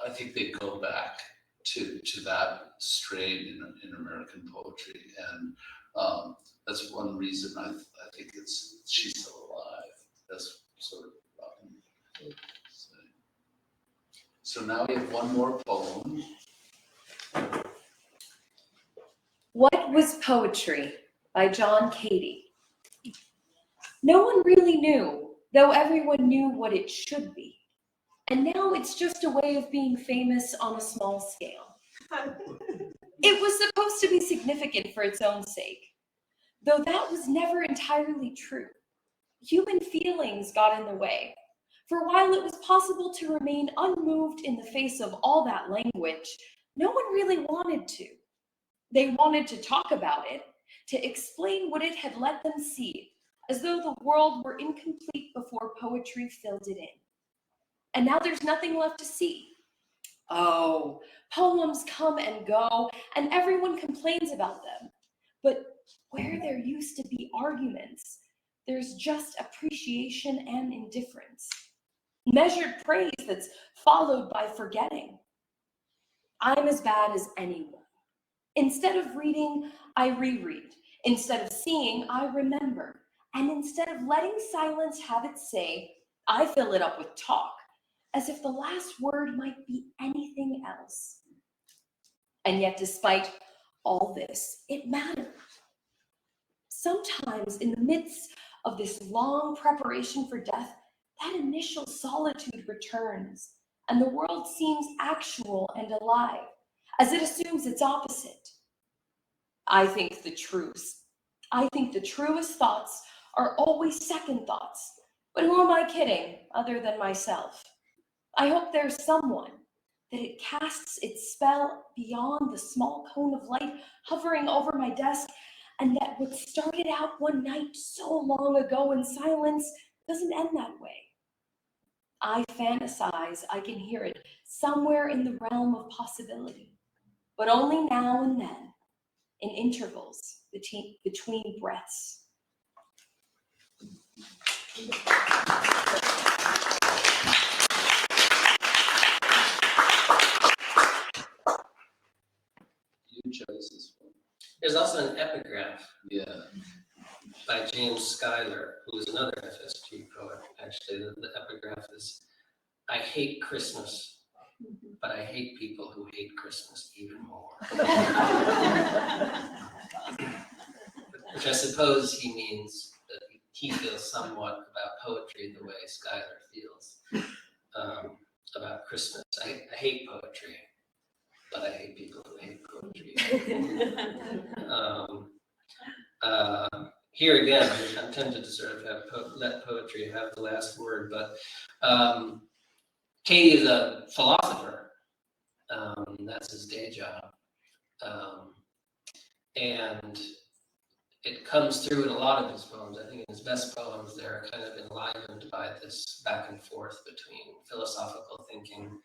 I think they go back to that strain in American poetry, and that's one reason I think she's still alive. That's sort of so now we have one more poem. What Was Poetry by John Cady. No one really knew, though everyone knew what it should be. And now it's just a way of being famous on a small scale. It was supposed to be significant for its own sake, though that was never entirely true. Human feelings got in the way. For while it was possible to remain unmoved in the face of all that language, no one really wanted to. They wanted to talk about it, to explain what it had let them see, as though the world were incomplete before poetry filled it in. And now there's nothing left to see. Oh, poems come and go, and everyone complains about them. But where there used to be arguments, there's just appreciation and indifference. Measured praise that's followed by forgetting. I'm as bad as anyone. Instead of reading, I reread. Instead of seeing, I remember. And instead of letting silence have its say, I fill it up with talk, as if the last word might be anything else. And yet, despite all this, it mattered. Sometimes in the midst of this long preparation for death, that initial solitude returns, and the world seems actual and alive, as it assumes its opposite. I think the truest thoughts are always second thoughts. But who am I kidding, other than myself? I hope there's someone, that it casts its spell beyond the small cone of light hovering over my desk, and that what started out one night so long ago in silence doesn't end that way. I fantasize I can hear it somewhere in the realm of possibility, but only now and then, in intervals between breaths. You chose this one. There's also an epigraph Yeah. by James Schuyler, who is another FSG poet. Actually, the epigraph is, I hate Christmas, but I hate people who hate Christmas even more. Which I suppose he means that he feels somewhat about poetry the way Schuyler feels about Christmas. I hate poetry, but I hate people who hate poetry. here again, I'm tempted to sort of let poetry have the last word, but Katie is a philosopher. That's his day job. And it comes through in a lot of his poems. I think in his best poems, they're kind of enlivened by this back and forth between philosophical thinking,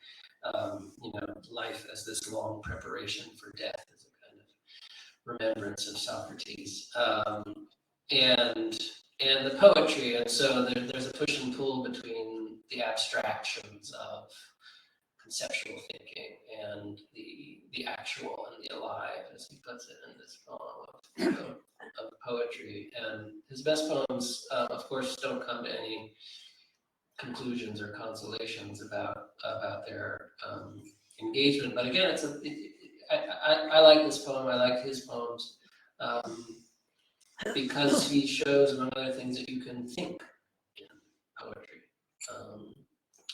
life as this long preparation for death, as a kind of remembrance of Socrates, and the poetry. And so there's a push and pull between the abstractions of conceptual thinking and the actual and the alive, as he puts it in this poem of poetry. And his best poems, of course, don't come to any conclusions or consolations about their engagement. But again, I like this poem. I like his poems because he shows, among other things, that you can think in poetry.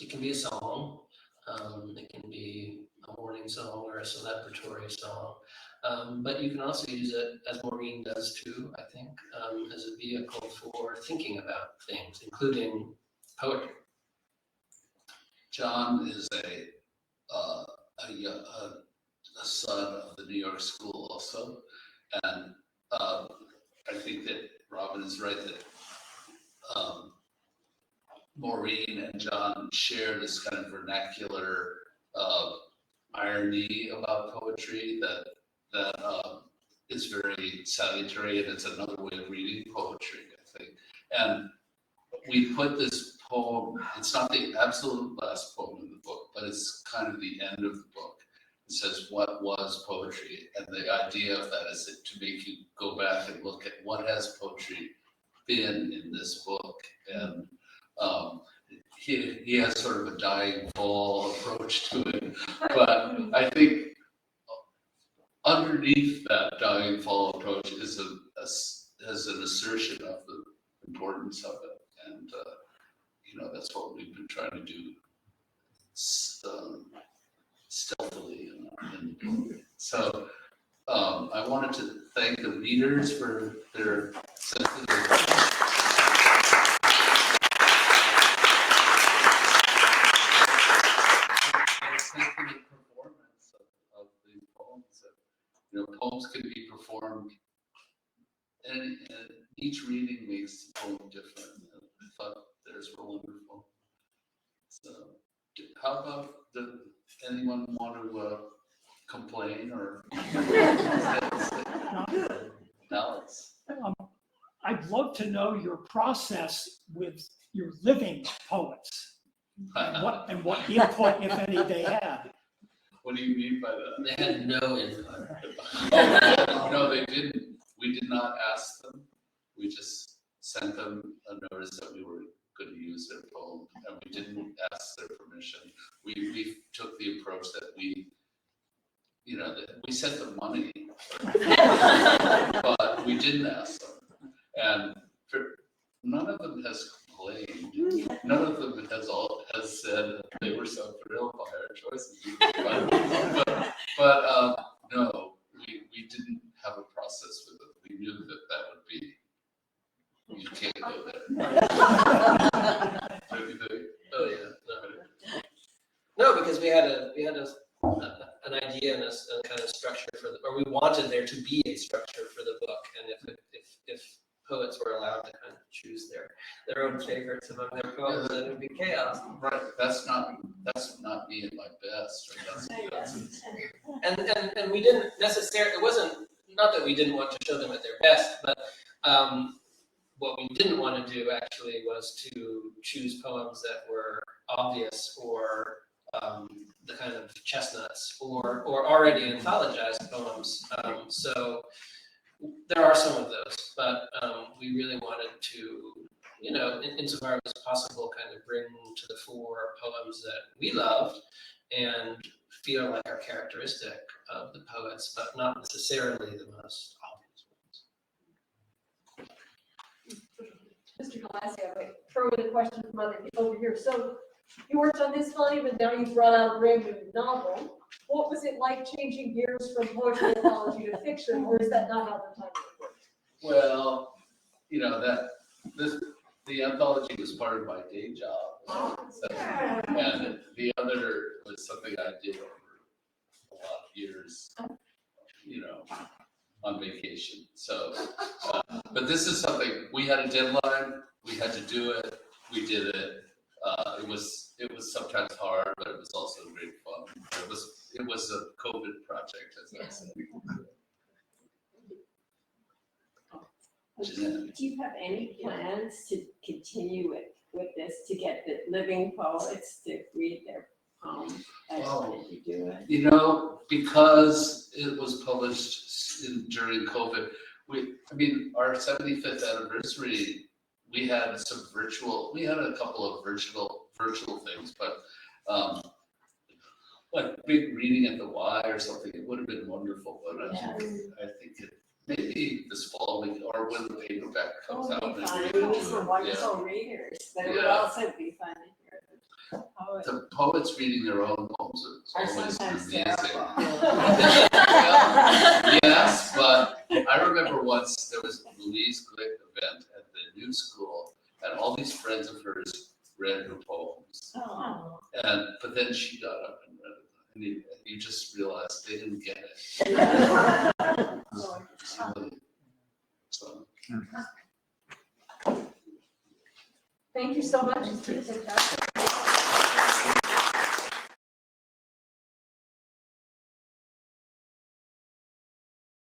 It can be a song. It can be a morning song or a celebratory song, but you can also use it, as Maureen does too, I think, as a vehicle for thinking about things, including poetry. John is a son of the New York School also, and I think that Robyn is right that Maureen and John share this kind of vernacular irony about poetry that is very salutary, and it's another way of reading poetry, I think. And we put this poem, it's not the absolute last poem in the book, but it's kind of the end of the book. It says, what was poetry? And the idea of that is to make you go back and look at what has poetry been in this book. And he has sort of a dying fall approach to it, but I think underneath that dying fall approach is an assertion of the importance of it, and that's what we've been trying to do stealthily in the book. So I wanted to thank the readers for their sensitivity. Performance of the poems. Poems can be performed, and each reading makes the poem different. I thought theirs were wonderful. So, how about anyone want to complain or? Alex. I'd love to know your process with your living poets. What input, if any, they had. What do you mean by that? They had no input. No, they didn't. We did not ask them. We just sent them a notice that we were going to use their poem, and we didn't ask their permission. We took the approach that we sent them money, but we didn't ask them. And none of them has complained. None of them has said they were so thrilled by our choices. But no, we didn't have a process with it. We knew that would be, you can't go there. Don't you think? Oh yeah. No, because we had an idea and a kind of structure or we wanted there to be a structure for the book, and if poets were allowed to kind of choose their own favorites among their poems, then it would be chaos. Right. That's not me at my best. And we didn't necessarily. It wasn't not that we didn't want to show them at their best, but what we didn't want to do actually was to choose poems that were obvious or the kind of chestnuts or already anthologized poems. So there are some of those, but we really wanted to, insofar as possible, kind of bring to the fore poems that we loved and feel like are characteristic of the poets, but not necessarily the most obvious ones. Mr. Galassi, I might throw in a question from other people over here. So you worked on this volume and now you brought out a brand new novel. What was it like changing gears from poetry anthology to fiction, or is that not how the timing worked? Well, you know, the anthology was part of my day job. So, and the other was something I did over a lot of years, you know, on vacation. So, but this is something, we had a deadline, we had to do it, we did it. It was sometimes hard, but it was also great fun. It was a COVID project, as I said. Do you have any plans to continue with this, to get the living poets to read their poems as you do it? You know, because it was published during COVID, our 75th anniversary, we had a couple of virtual things, but like big reading at the Y or something, it would have been wonderful, but I think maybe this fall or when the paperback comes out. It would be fun. These were wonderful readers, but it would also be fun to hear the poets. The poets reading their own poems Are is always sometimes amazing. terrible. Yes, but I remember once there was a Louise Glick event at the New School, and all these friends of hers read her poems. Oh. But then she got up and read it, and you just realized they didn't get it. So. Thank you so much. It's been fantastic.